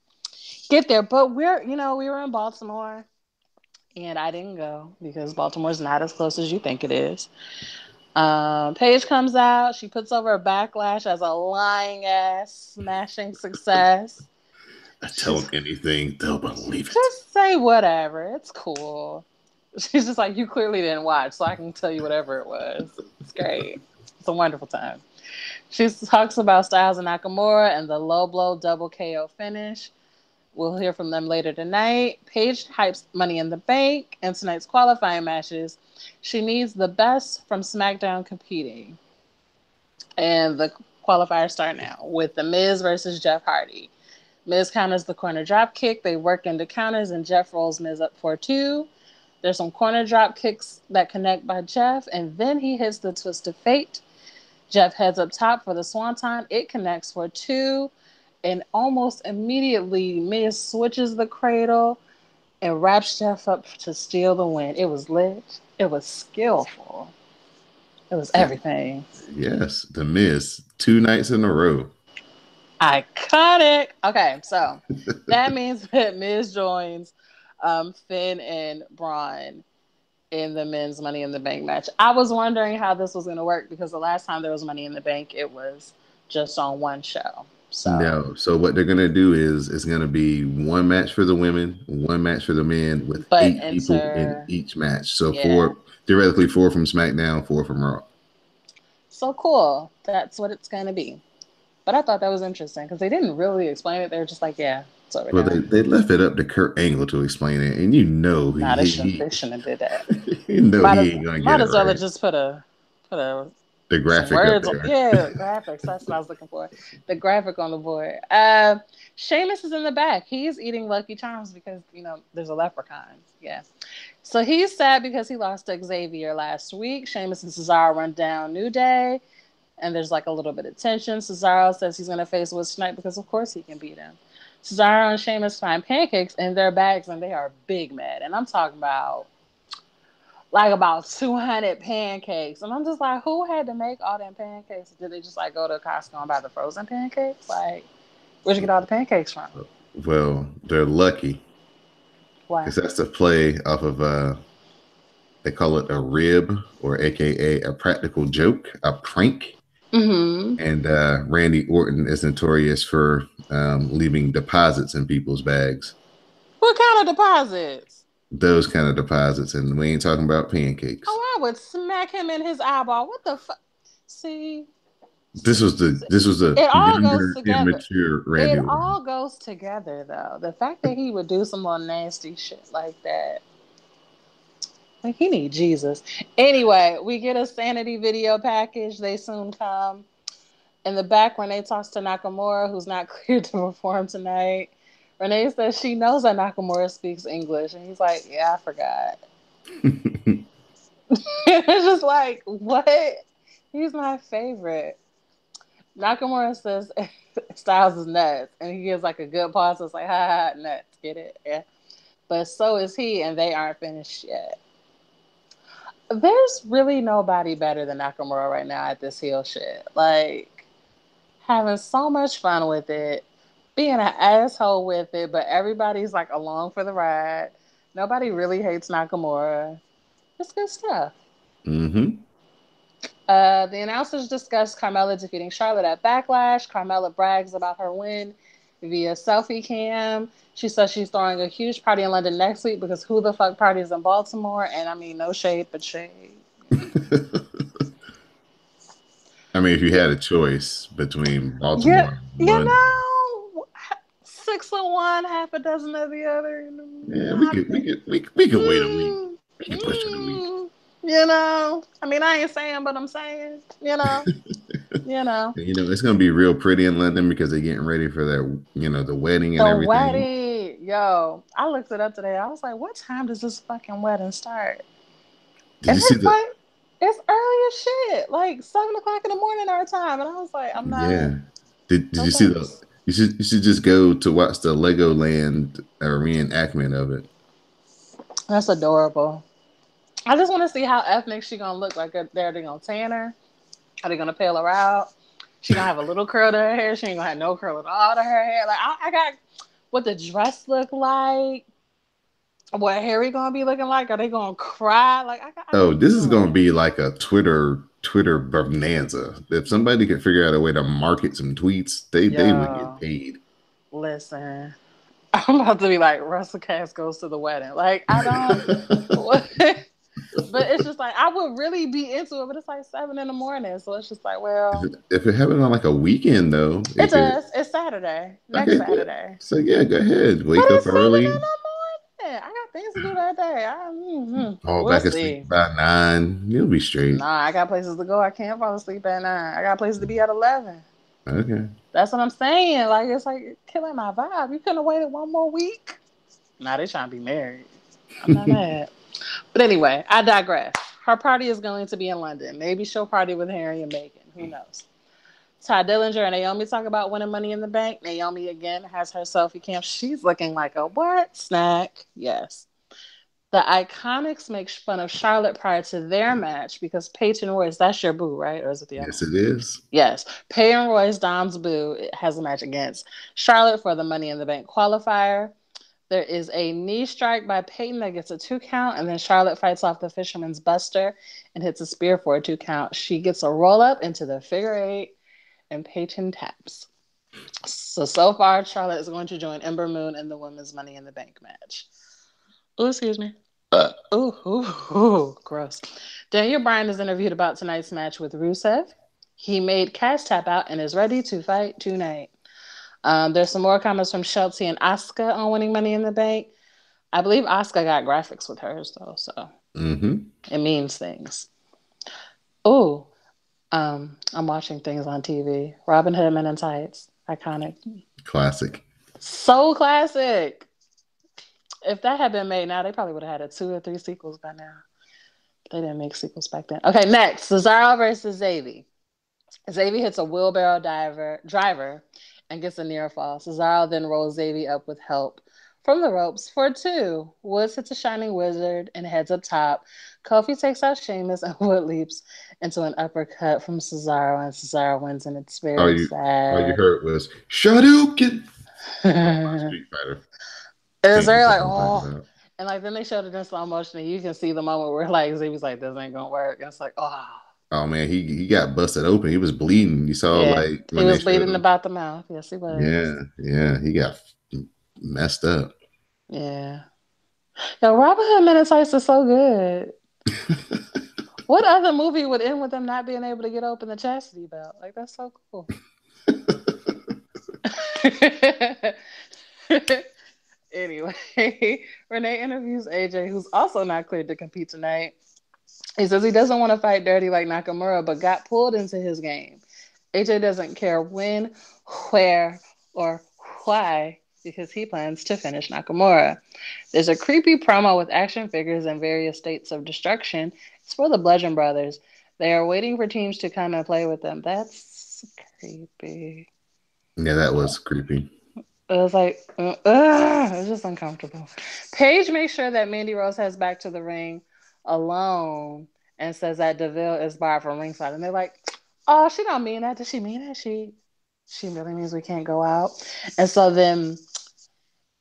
get there. But we were in Baltimore, and I didn't go because Baltimore's not as close as you think it is. Paige comes out. She puts over a Backlash as a lying ass smashing success. I tell them anything, they'll believe it. Just say whatever. It's cool. She's just like, you clearly didn't watch, so I can tell you whatever it was. It's great. It's a wonderful time. She talks about Styles and Nakamura and the low blow double KO finish. We'll hear from them later tonight. Paige hypes Money in the Bank and tonight's qualifying matches. She needs the best from SmackDown competing. And the qualifiers start now with The Miz versus Jeff Hardy. Miz counters the corner drop kick. They work into counters and Jeff rolls Miz up for 2. There's some corner drop kicks that connect by Jeff, and then he hits the twist of fate. Jeff heads up top for the swanton. It connects for 2. And almost immediately, Miz switches the cradle and wraps Jeff up to steal the win. It was lit. It was skillful. It was everything. Yes, The Miz, 2 nights in a row. Iconic. Okay, so that means that Miz joins Finn and Braun in the men's Money in the Bank match. I was wondering how this was going to work because the last time there was Money in the Bank, it was just on one show. No. So what they're gonna do is it's gonna be one match for the women, one match for the men, with 8 people in each match. So 4, theoretically 4 from SmackDown, 4 from Raw. So cool. That's what it's gonna be. But I thought that was interesting because they didn't really explain it. They were just like, yeah, it's over. Well, they left it up to Kurt Angle to explain it, and you know they shouldn't have did that. You know he ain't gonna get it. Might as well have right. just put the graphic up there. Yeah, graphics. That's what I was looking for. The graphic on the board. Sheamus is in the back. He's eating Lucky Charms because, there's a leprechaun. Yeah. So he's sad because he lost to Xavier last week. Sheamus and Cesaro run down New Day. And there's like a little bit of tension. Cesaro says he's going to face Woods tonight because, of course, he can beat him. Cesaro and Sheamus find pancakes in their bags, and they are big mad. And I'm talking about 200 pancakes. And I'm just like, who had to make all them pancakes? Did they just go to Costco and buy the frozen pancakes? Where'd you get all the pancakes from? Well, they're lucky. Why? Because that's the play off of, they call it a rib, or AKA a practical joke, a prank. Mm-hmm. And Randy Orton is notorious for leaving deposits in people's bags. What kind of deposits? Those kind of deposits, and we ain't talking about pancakes. Oh, I would smack him in his eyeball. What the fuck? See, this was the it all goes together. Immature Randy Orton. All goes together, though. The fact that he would do some little nasty shit like that, he need Jesus. Anyway, we get a sanity video package. They soon come. In the back, Renee talks to Nakamura, who's not cleared to perform tonight. Renee says she knows that Nakamura speaks English. And he's like, yeah, I forgot. It's just like, what? He's my favorite. Nakamura says Styles is nuts. And he gives a good pause. It's like, ha, nuts. Get it? Yeah. But so is he, and they aren't finished yet. There's really nobody better than Nakamura right now at this heel shit. Having so much fun with it. Being an asshole with it, but everybody's along for the ride. Nobody really hates Nakamura. It's good stuff. Mm-hmm. The announcers discussed Carmella defeating Charlotte at Backlash. Carmella brags about her win via selfie cam. She says she's throwing a huge party in London next week because who the fuck parties in Baltimore? And I mean, no shade, but shade. I mean, if you had a choice between Baltimore and London. 6 of one, half a dozen of the other. Yeah, we could wait a week. We can push it a week. I mean, I ain't saying, but I'm saying, It's gonna be real pretty in London because they're getting ready for their, the wedding and everything. The wedding, Yo, I looked it up today. I was like, what time does this fucking wedding start? Did And you see it's the? like, it's early as shit. Like 7 o'clock in the morning our time. And I was like, I'm not, Yeah. Did no you see the? thanks. You should just go to watch the Legoland reenactment of it. That's adorable. I just want to see how ethnic she gonna look. Like, they gonna tan her? Are they gonna pale her out? She gonna have a little curl to her hair. She ain't gonna have no curl at all to her hair. Like, I got what the dress look like. What Harry gonna be looking like? Are they gonna cry? Like, I Oh, need to this is know going to it. be like a Twitter bonanza. If somebody could figure out a way to market some tweets, they would get Yo, paid. listen. I'm about to be like, WrassleCast goes to the wedding. Like, I don't. What? But it's just like I would really be into it, but it's like 7 in the morning, so it's just like, well, If it happened on like a weekend though, it it could. does. It's Saturday, next Okay, good. Saturday. So yeah, go ahead. But Wake up it's seven early. in the morning. I got things to do that day. Fall We'll back asleep see. by 9. You'll be straight. Nah, I got places to go. I can't fall asleep at 9. I got places to be at 11. Okay. That's what I'm saying. Like, it's like killing my vibe. You couldn't have waited one more week. Nah, they trying to be married. I'm not mad. But anyway, I digress. Her party is going to be in London. Maybe she'll party with Harry and Meghan. Who knows? Ty Dillinger and Naomi talk about winning Money in the Bank. Naomi again has her selfie cam. She's looking like a what? Snack. Yes. The Iconics make fun of Charlotte prior to their match because Peyton Royce, that's your boo, right? Or is it the other Yes, one? it is. Yes. Peyton Royce, Dom's boo, has a match against Charlotte for the Money in the Bank qualifier. There is a knee strike by Peyton that gets a 2 count, and then Charlotte fights off the Fisherman's Buster and hits a spear for a 2 count. She gets a roll up into the figure 8, and Peyton taps. So far, Charlotte is going to join Ember Moon in the Women's Money in the Bank match. Oh, excuse me. Gross. Daniel Bryan is interviewed about tonight's match with Rusev. He made Cass tap out and is ready to fight tonight. There's some more comments from Shelty and Asuka on winning Money in the Bank. I believe Asuka got graphics with hers though, so it means things. Oh, I'm watching things on TV. Robin Hood Men in Tights, iconic, Classic. so classic. If that had been made now, they probably would have had a 2 or 3 sequels by now. They didn't make sequels back then. Okay, next, Cesaro versus Xavier. Xavier hits a wheelbarrow driver and gets a near fall. Cesaro then rolls Xavier up with help from the ropes for 2. Woods hits a Shining Wizard and heads up top. Kofi takes out Sheamus and Wood leaps into an uppercut from Cesaro, and Cesaro wins, and it's All very you sad. heard was Shadouken. It's Street Fighter very themes that like, I'm talking oh. about. And like then they showed it in slow motion, and you can see the moment where like Xavier's like, this ain't gonna work. And it's like, oh. Oh man, he got busted open. He was bleeding. You saw Yeah, like he when they was showed bleeding him. about the mouth. Yes, he was. Yeah, he got messed up. Yeah. Yo, Robin Hood Men in Tights is so good. What other movie would end with them not being able to get open the chastity belt? Like, that's so cool. Anyway, Renee interviews AJ, who's also not cleared to compete tonight. He says he doesn't want to fight dirty like Nakamura, but got pulled into his game. AJ doesn't care when, where, or why because he plans to finish Nakamura. There's a creepy promo with action figures in various states of destruction. It's for the Bludgeon Brothers. They are waiting for teams to come and play with them. That's creepy. Yeah, that was creepy. It was like, it was just uncomfortable. Paige makes sure that Mandy Rose heads back to the ring alone and says that DeVille is barred from ringside. And they're like, oh, she don't mean that. Does she mean that? She really means we can't go out. And so then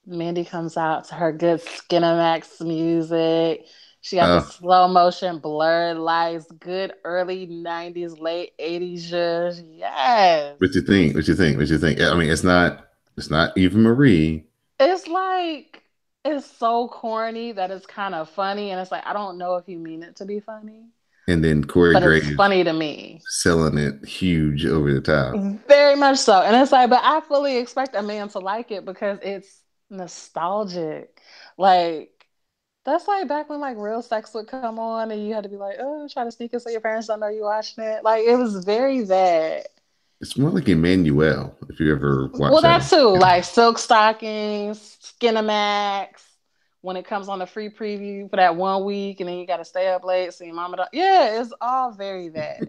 Mandy comes out to her good Skinamax music. She got the slow motion, blurred lights, good early 90s, late 80s zhuzh. Yes. What you think? What you think? I mean, it's not Eva Marie. It's like, it's so corny that it's kind of funny. And it's like, I don't know if you mean it to be funny. And then Corey but Graves it's funny to me. selling it huge over the top. Very much so. And it's like, but I fully expect a man to like it because it's nostalgic. Like, that's like back when like real sex would come on and you had to be like, oh, try to sneak it so your parents don't know you watching it. Like, it was very that. It's more like Emmanuel, if you ever Well, watch that. that too, like silk stockings, Skinamax. When it comes on the free preview for that 1 week, and then you got to stay up late, see mama. Yeah, it's all very that.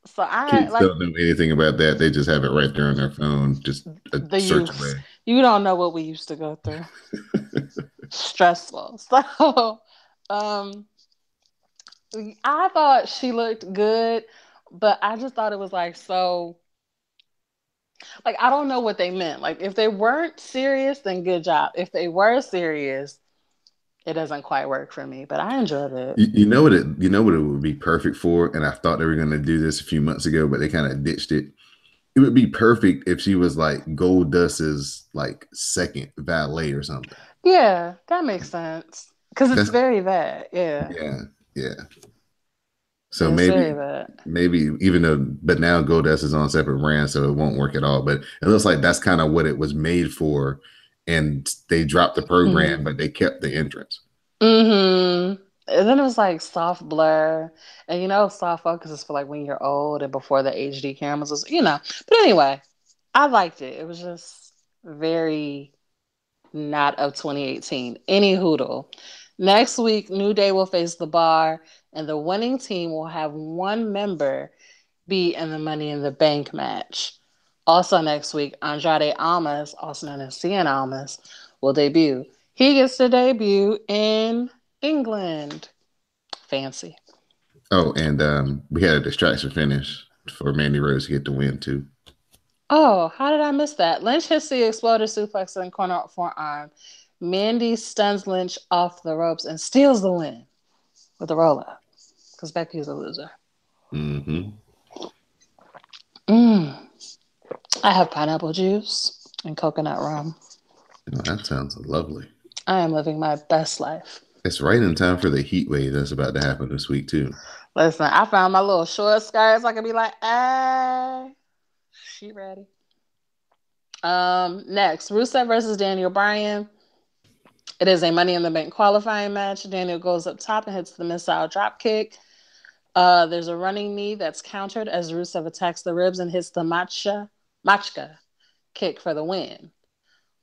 So I Kids like don't know anything about that. They just have it right there on their phone, just a the search youths. away. You don't know what we used to go through. Stressful. So, I thought she looked good, but I just thought it was like so. Like I don't know what they meant. Like if they weren't serious, then good job. If they were serious, it doesn't quite work for me. But I enjoyed it. You know what it would be perfect for, and I thought they were going to do this a few months ago, but they kind of ditched it. It would be perfect if she was like Gold Dust's like second valet or something. Yeah, that makes sense because it's That's very bad. Yeah, yeah. So it's very maybe bad. even though, but now Goldust is on separate brand, so it won't work at all. But it looks like that's kind of what it was made for, and they dropped the program, but they kept the entrance. Mm-hmm. And then it was like soft blur, and soft focus is for like when you're old and before the HD cameras was. But anyway, I liked it. It was just very not of 2018. Any hoodle. Next week, New Day will face the Bar, and the winning team will have one member be in the Money in the Bank match. Also next week, Andrade Almas, also known as Cien Almas, will debut. He gets to debut in England. Fancy. Oh, and we had a distraction finish for Mandy Rose to get the win too. Oh, how did I miss that? Lynch hits the exploder suplex in the corner forearm. Mandy stuns Lynch off the ropes and steals the win with a roll up because Becky's a loser. Mm-hmm. I have pineapple juice and coconut rum. Oh, that sounds lovely. I am living my best life. It's right in time for the heat wave that's about to happen this week too. Listen, I found my little short skirt so I can be like, hey, she ready. Next, Rusev versus Daniel Bryan. It is a Money in the Bank qualifying match. Daniel goes up top and hits the missile drop kick. There's a running knee that's countered as Rusev attacks the ribs and hits the Machka kick for the win.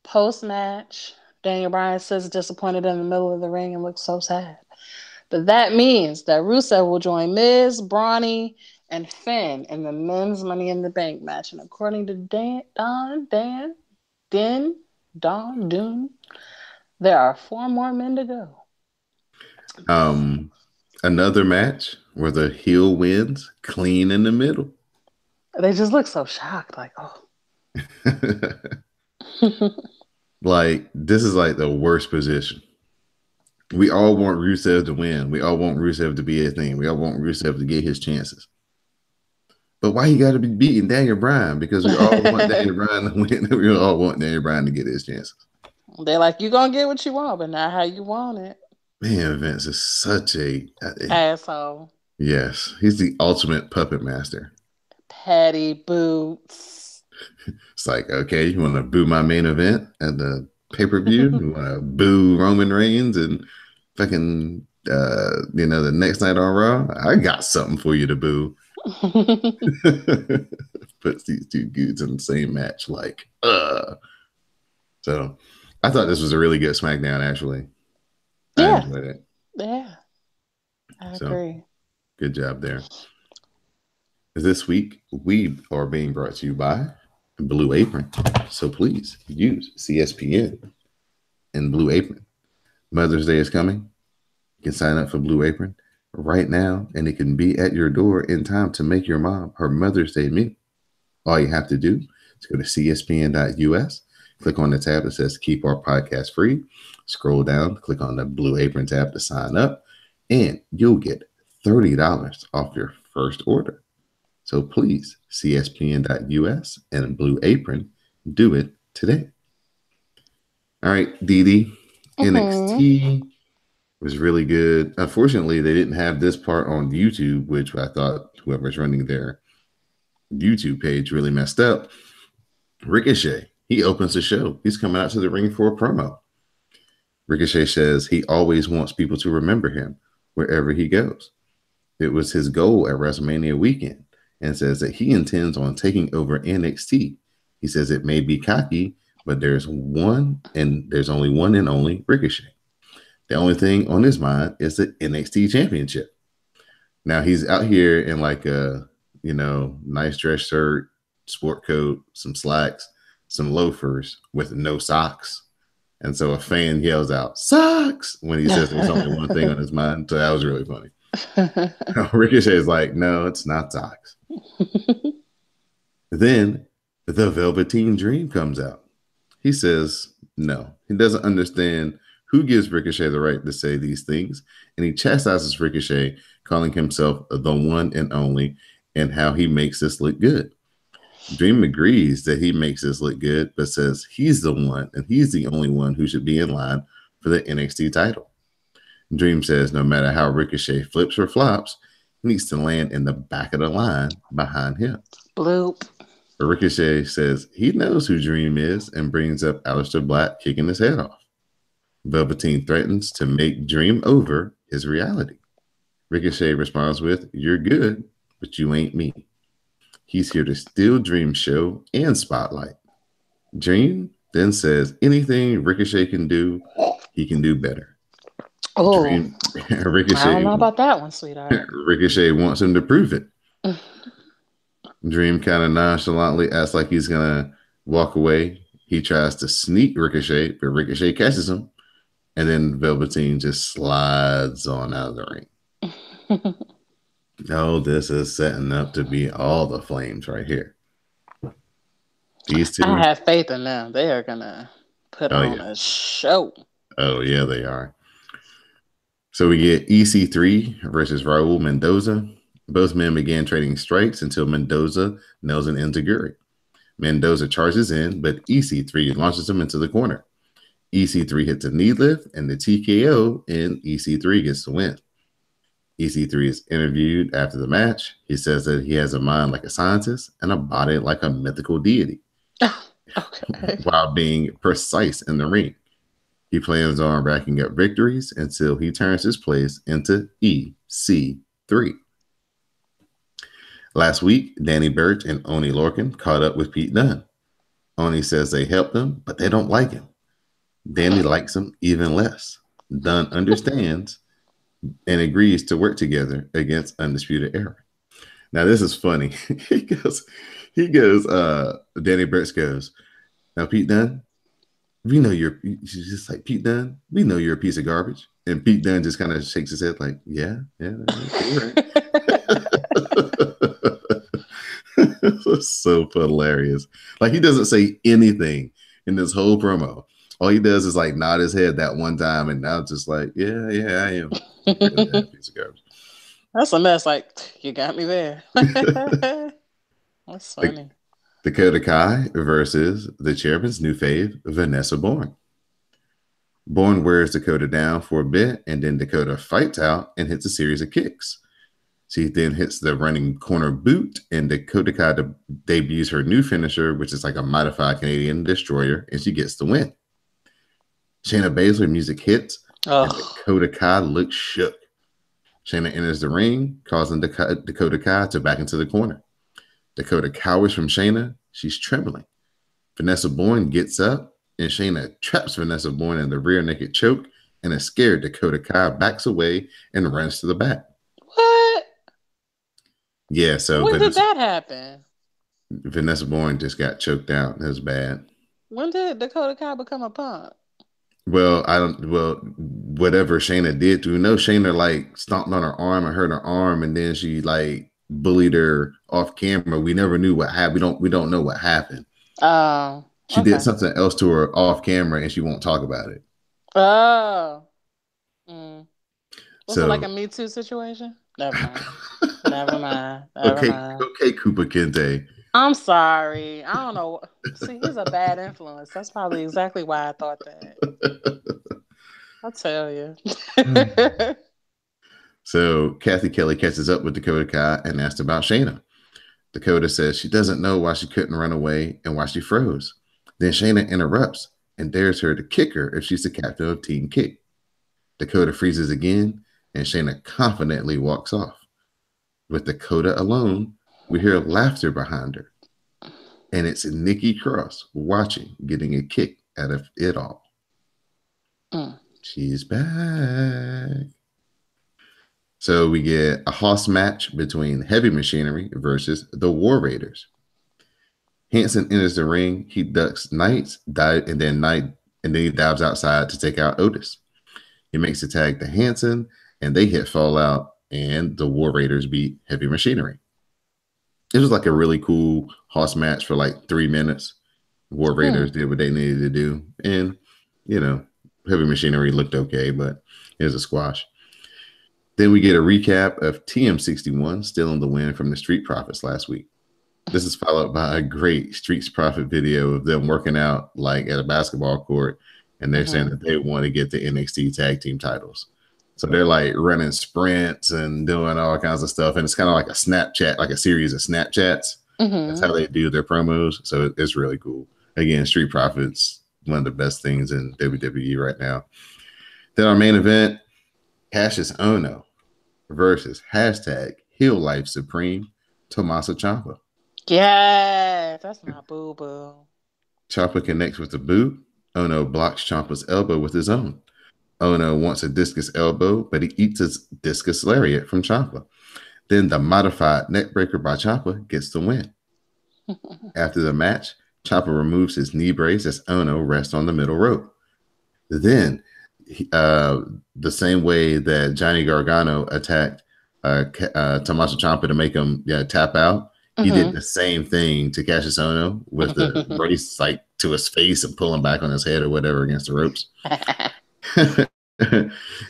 Post-match, Daniel Bryan sits disappointed in the middle of the ring and looks so sad. But that means that Rusev will join Miz, Brawny, and Finn in the men's Money in the Bank match. And according to Dune, there are 4 more men to go. Another match where the heel wins clean in the middle. They just look so shocked, like, oh. Like, this is like the worst position. We all want Rusev to win. We all want Rusev to be a thing. We all want Rusev to get his chances. But why you got to be beating Daniel Bryan? Because we all want Daniel Bryan to win. We all want Daniel Bryan to get his chances. They're like, you're going to get what you want, but not how you want it. Man, Vince is such a asshole. Yes, he's the ultimate puppet master. Petty boots. It's like, okay, you want to boo my main event at the pay-per-view? You want to boo Roman Reigns and fucking, the next night on Raw? I got something for you to boo. Puts these two dudes in the same match, like, So, I thought this was a really good SmackDown, actually. Yeah. I enjoyed it. Yeah. I agree. Good job there. This week, we are being brought to you by Blue Apron. So please use CSPN and Blue Apron. Mother's Day is coming. You can sign up for Blue Apron right now, and it can be at your door in time to make your mom her Mother's Day meal. All you have to do is go to cspn.us, click on the tab that says Keep Our Podcast Free, scroll down, click on the Blue Apron tab to sign up, and you'll get $30 off your first order. So please, cspn.us and Blue Apron, do it today. All right, Dee NXT was really good. Unfortunately, they didn't have this part on YouTube, which I thought whoever's running their YouTube page really messed up. Ricochet, he opens the show. He's coming out to the ring for a promo. Ricochet says he always wants people to remember him wherever he goes. It was his goal at WrestleMania weekend, and says that he intends on taking over NXT. He says it may be cocky, but there's only one and only Ricochet. The only thing on his mind is the NXT championship. Now he's out here in like a, nice dress shirt, sport coat, some slacks, some loafers with no socks. And so a fan yells out, "Socks!" when he says there's only one thing on his mind. So that was really funny. Ricochet is like, "No, it's not socks." Then the Velveteen Dream comes out. He says no. He doesn't understand who gives Ricochet the right to say these things. And he chastises Ricochet, calling himself the one and only, and how he makes this look good. Dream agrees that he makes this look good, but says he's the one and he's the only one who should be in line for the NXT title. Dream says no matter how Ricochet flips or flops, he needs to land in the back of the line behind him. Bloop. But Ricochet says he knows who Dream is and brings up Aleister Black kicking his head off. Velveteen threatens to make Dream over his reality. Ricochet responds with, "You're good, but you ain't me." He's here to steal Dream's show and spotlight. Dream then says anything Ricochet can do, he can do better. Oh, Ricochet, I don't know about that one, sweetheart. Ricochet wants him to prove it. Dream kind of nonchalantly acts like he's going to walk away. He tries to sneak Ricochet, but Ricochet catches him. And then Velveteen just slides on out of the ring. Oh, this is setting up to be all the flames right here. These two. I have faith in them. They are going to put on a show. Oh, yeah, they are. So we get EC3 versus Raul Mendoza. Both men began trading strikes until Mendoza nails an enziguri. Mendoza charges in, but EC3 launches him into the corner. EC3 hits a knee lift and the TKO, and EC3 gets the win. EC3 is interviewed after the match. He says that he has a mind like a scientist and a body like a mythical deity. Okay. While being precise in the ring. He plans on racking up victories until he turns his place into EC3. Last week, Danny Burch and Oney Lorcan caught up with Pete Dunne. Oney says they helped him, but they don't like him. Danny likes him even less. Dunne understands and agrees to work together against Undisputed Era. Now, this is funny. Danny Burch goes, "Now, Pete Dunne, she's just like, Pete Dunne, we know you're a piece of garbage." And Pete Dunne just kind of shakes his head like, yeah, you're right. It's so hilarious. Like, he doesn't say anything in this whole promo. All he does is like nod his head that one time, and now just like, yeah, I am. Piece of garbage. That's a mess. Like, you got me there. That's funny. Dakota Kai versus the chairman's new fave, Vanessa Bourne. Bourne wears Dakota down for a bit, and then Dakota fights out and hits a series of kicks. She then hits the running corner boot, and Dakota Kai debuts her new finisher, which is like a modified Canadian destroyer, and she gets the win. Shayna Baszler music hits, and Dakota Kai looks shook. Shayna enters the ring, causing Dakota Kai to back into the corner. Dakota cowers from Shayna. She's trembling. Vanessa Bourne gets up, and Shayna traps Vanessa Bourne in the rear naked choke, and a scared Dakota Kai backs away and runs to the back. What? Yeah, so when did that happen? Vanessa Bourne just got choked out. It was bad. When did Dakota Kai become a punk? Well, whatever Shayna did to her. No, Shayna like stomped on her arm and hurt her arm, and then she like bullied her off camera. We never knew what happened. We don't know what happened. Oh. She did something else to her off camera, and she won't talk about it. Oh. Was it like a Me Too situation? Never mind. Never mind. Okay, Cooper Kente. I'm sorry. I don't know. See, he's a bad influence. That's probably exactly why I thought that. I'll tell you. So Kathy Kelly catches up with Dakota Kai and asks about Shayna. Dakota says she doesn't know why she couldn't run away and why she froze. Then Shayna interrupts and dares her to kick her if she's the captain of Team Kick. Dakota freezes again, and Shayna confidently walks off. With Dakota alone, We hear laughter behind her. And it's Nikki Cross watching, getting a kick out of it all. She's back. So we get a house match between Heavy Machinery versus the War Raiders. Hanson enters the ring. He ducks Knights, and then he dives outside to take out Otis. He makes a tag to Hanson, and they hit Fallout, and the War Raiders beat Heavy Machinery. It was like a really cool house match for like 3 minutes. War Raiders did what they needed to do, and Heavy Machinery looked okay, but it was a squash. Then we get a recap of TM61 stealing the win from the Street Profits last week. This is followed by a great Street Profit video of them working out like at a basketball court, and they're saying that they want to get the NXT tag team titles. So they're like running sprints and doing all kinds of stuff, and it's kind of like a Snapchat, like a series of Snapchats. That's how they do their promos. So it's really cool. Again, Street Profits, one of the best things in WWE right now. Then our main event, Cassius Ohno versus #Heel Life Supreme, Tommaso Ciampa. Yeah, that's my boo-boo. Ciampa connects with the boot. Ohno blocks Ciampa's elbow with his own. Ohno wants a discus elbow, but he eats his discus lariat from Ciampa. Then the modified neckbreaker by Ciampa gets the win. After the match, Ciampa removes his knee brace as Ohno rests on the middle rope. Then, the same way that Johnny Gargano attacked Tommaso Ciampa to make him tap out, he did the same thing to Cassius Ohno with the brace like to his face and pull him back on his head or whatever against the ropes.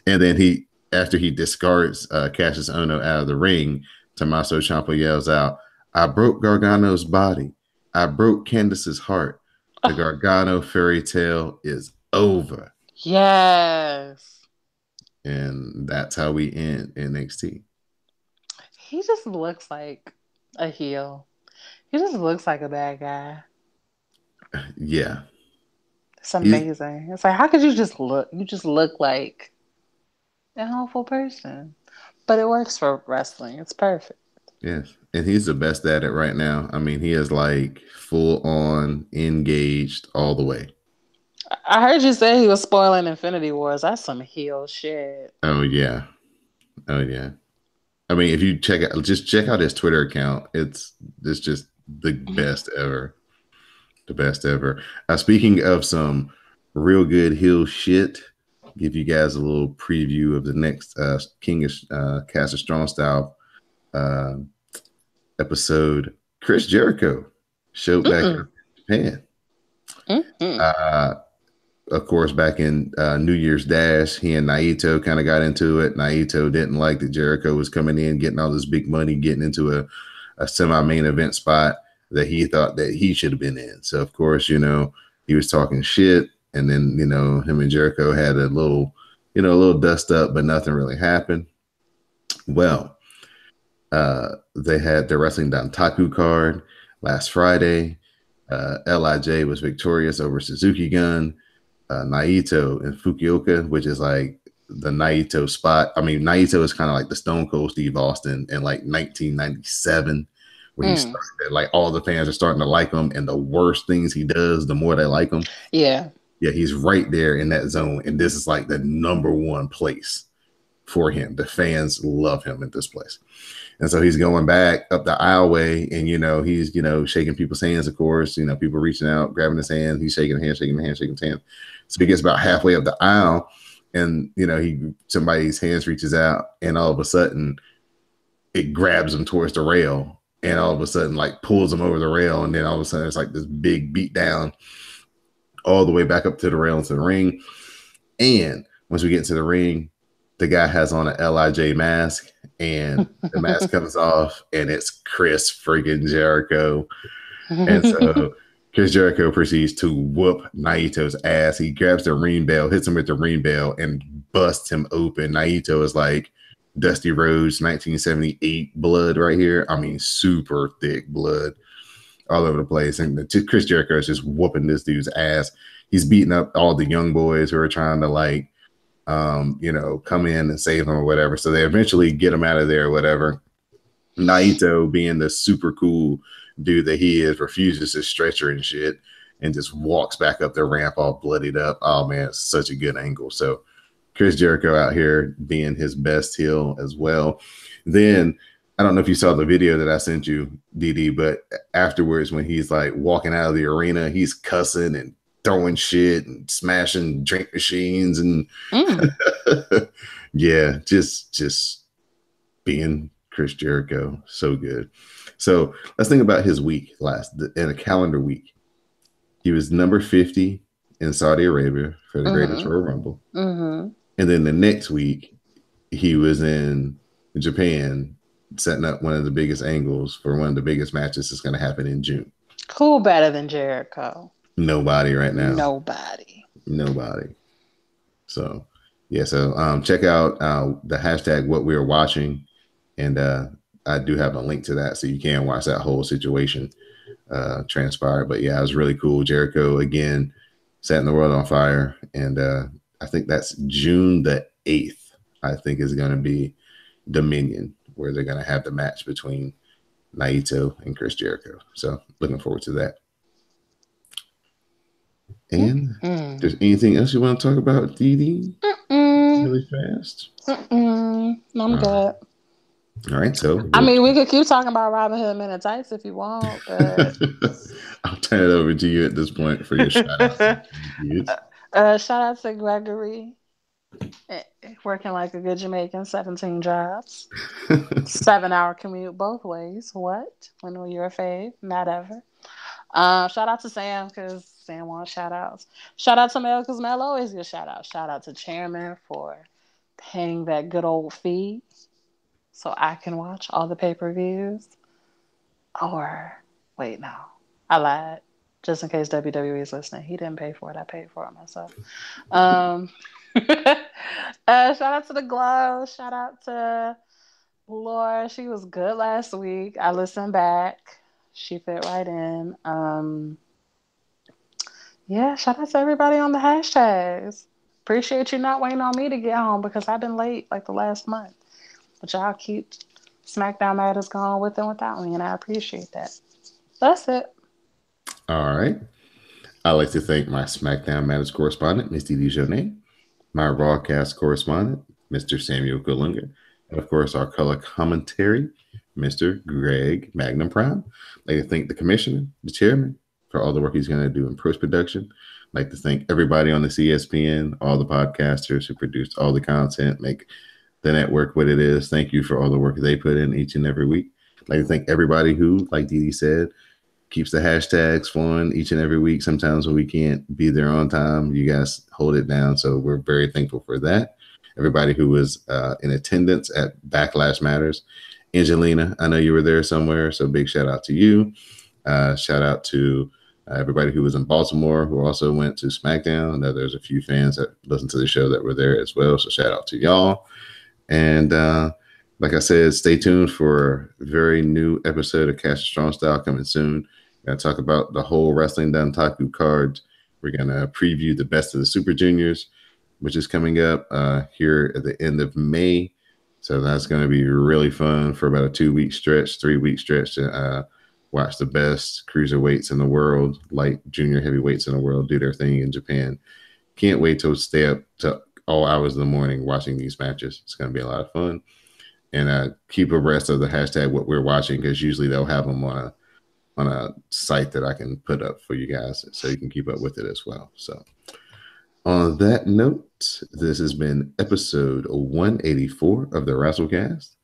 And then after he discards Cassius Ohno out of the ring, Tommaso Ciampa yells out, "I broke Gargano's body. I broke Candice's heart. The Gargano fairy tale is over." Yes. And that's how we end NXT. He just looks like a heel. He just looks like a bad guy. Yeah. It's amazing. It's like, how could you just look? You just look like a helpful person. But it works for wrestling. It's perfect. Yes. And he's the best at it right now. I mean, he is like full on engaged all the way. I heard you say he was spoiling Infinity Wars. That's some heel shit. Oh, yeah. Oh, yeah. I mean, if you check out his Twitter account, it's just the best ever. The best ever. Speaking of some real good heel shit, give you guys a little preview of the next King of Cast of Strong Style episode. Chris Jericho showed back in Japan. Of course, back in New Year's Dash, he and Naito kind of got into it. Naito didn't like that Jericho was coming in, getting all this big money, getting into a semi-main event spot that he thought that he should have been in. So, of course, he was talking shit. And then, him and Jericho had a little dust up, but nothing really happened. Well, they had their Wrestling Dantaku card last Friday. LIJ was victorious over Suzuki Gun. Naito and Fukuoka, which is like the Naito spot. I mean, Naito is kind of like the Stone Cold Steve Austin in like 1997, where he started, like all the fans are starting to like him, and the worse things he does, the more they like him. Yeah. Yeah, he's right there in that zone, and this is like the number one place for him. The fans love him at this place. And so he's going back up the aisleway, and he's shaking people's hands, of course, people reaching out, grabbing his hand, he's shaking the hand, shaking his hand. So he gets about halfway up the aisle, and somebody's hands reaches out, and all of a sudden it grabs him towards the rail, and all of a sudden like pulls him over the rail, and then all of a sudden it's like this big beat down all the way back up to the rail into the ring. And once we get into the ring, the guy has on an LIJ mask, and the mask comes off, and it's Chris friggin' Jericho. And so Chris Jericho proceeds to whoop Naito's ass. He grabs the ring bell, hits him with the ring bell, and busts him open. Naito is like Dusty Rhodes 1978 blood right here. I mean, super thick blood all over the place. And Chris Jericho is just whooping this dude's ass. He's beating up all the young boys who are trying to like come in and save him or whatever. So they eventually get him out of there or whatever. Naito being the super cool dude that he is, refuses his stretcher and shit, and just walks back up the ramp all bloodied up. Oh man, it's such a good angle. So Chris Jericho out here being his best heel as well. Then I don't know if you saw the video that I sent you, DD, but afterwards when he's like walking out of the arena, he's cussing and throwing shit and smashing drink machines and yeah, just being Chris Jericho. So good. So let's think about his week in a calendar week. He was number 50 in Saudi Arabia for the Greatest Royal Rumble. And then the next week, he was in Japan setting up one of the biggest angles for one of the biggest matches that's going to happen in June. Who better than Jericho? Nobody right now. Nobody. So, yeah. So check out the hashtag what we are watching. And I do have a link to that, so you can watch that whole situation transpire. But yeah, it was really cool. Jericho, again, setting the world on fire. And I think that's June the 8th, I think is going to be Dominion, where they're going to have the match between Naito and Chris Jericho. So looking forward to that. And there's anything else you want to talk about, Dee really fast? No, I'm good. All right, so I mean, we could keep talking about Robin Hood Men in Tights if you want, but I'll turn it over to you at this point for your shout out. Shout out to Gregory, working like a good Jamaican, 17 jobs, 7-hour commute both ways. What? When were you a fave? Not ever. Shout out to Sam because Sam wants shout outs. Shout out to Mel because Mel always gets shout outs. Shout out to Chairman for paying that good old fee so I can watch all the pay-per-views. Or, wait, no. I lied. Just in case WWE is listening. He didn't pay for it. I paid for it myself. Shout out to the Glow. Shout out to Laura. She was good last week. I listened back. She fit right in. Yeah, shout out to everybody on the hashtags. Appreciate you not waiting on me to get home because I've been late like the last month. But y'all keep SmackDown Matters going with and without me, and I appreciate that. That's it. All right. I'd like to thank my SmackDown Matters correspondent, Miss Didi Jonet, my Rawcast correspondent, Mr. Samuel Kalunga, and of course our color commentary, Mr. Greg Magnum Prime. I'd like to thank the commissioner, the chairman, for all the work he's going to do in post-production. I'd like to thank everybody on the CSPN, all the podcasters who produced all the content, make the network what it is. Thank you for all the work they put in each and every week. I'd like to thank everybody who, like Didi said, keeps the hashtags flowing each and every week. Sometimes when we can't be there on time, you guys hold it down. So we're very thankful for that. Everybody who was in attendance at Backlash Matters. Angelina, I know you were there somewhere, so big shout out to you. Shout out to everybody who was in Baltimore who also went to SmackDown. I know there's a few fans that listened to the show that were there as well, so shout out to y'all. And like I said, stay tuned for a very new episode of Cash Strong Style coming soon. We're going to talk about the whole Wrestling Dantaku card. We're going to preview the Best of the Super Juniors, which is coming up here at the end of May. So that's going to be really fun for about a 2-week stretch, 3-week stretch to watch the best cruiserweights in the world, light junior heavyweights in the world, do their thing in Japan. Can't wait to stay up to all hours of the morning watching these matches. It's going to be a lot of fun. And keep abreast of the hashtag what we're watching, because usually they'll have them on a site that I can put up for you guys so you can keep up with it as well. So on that note, this has been episode 184 of the WrassleCast.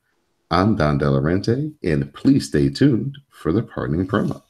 I'm Don Delarente, and please stay tuned for the parting promo.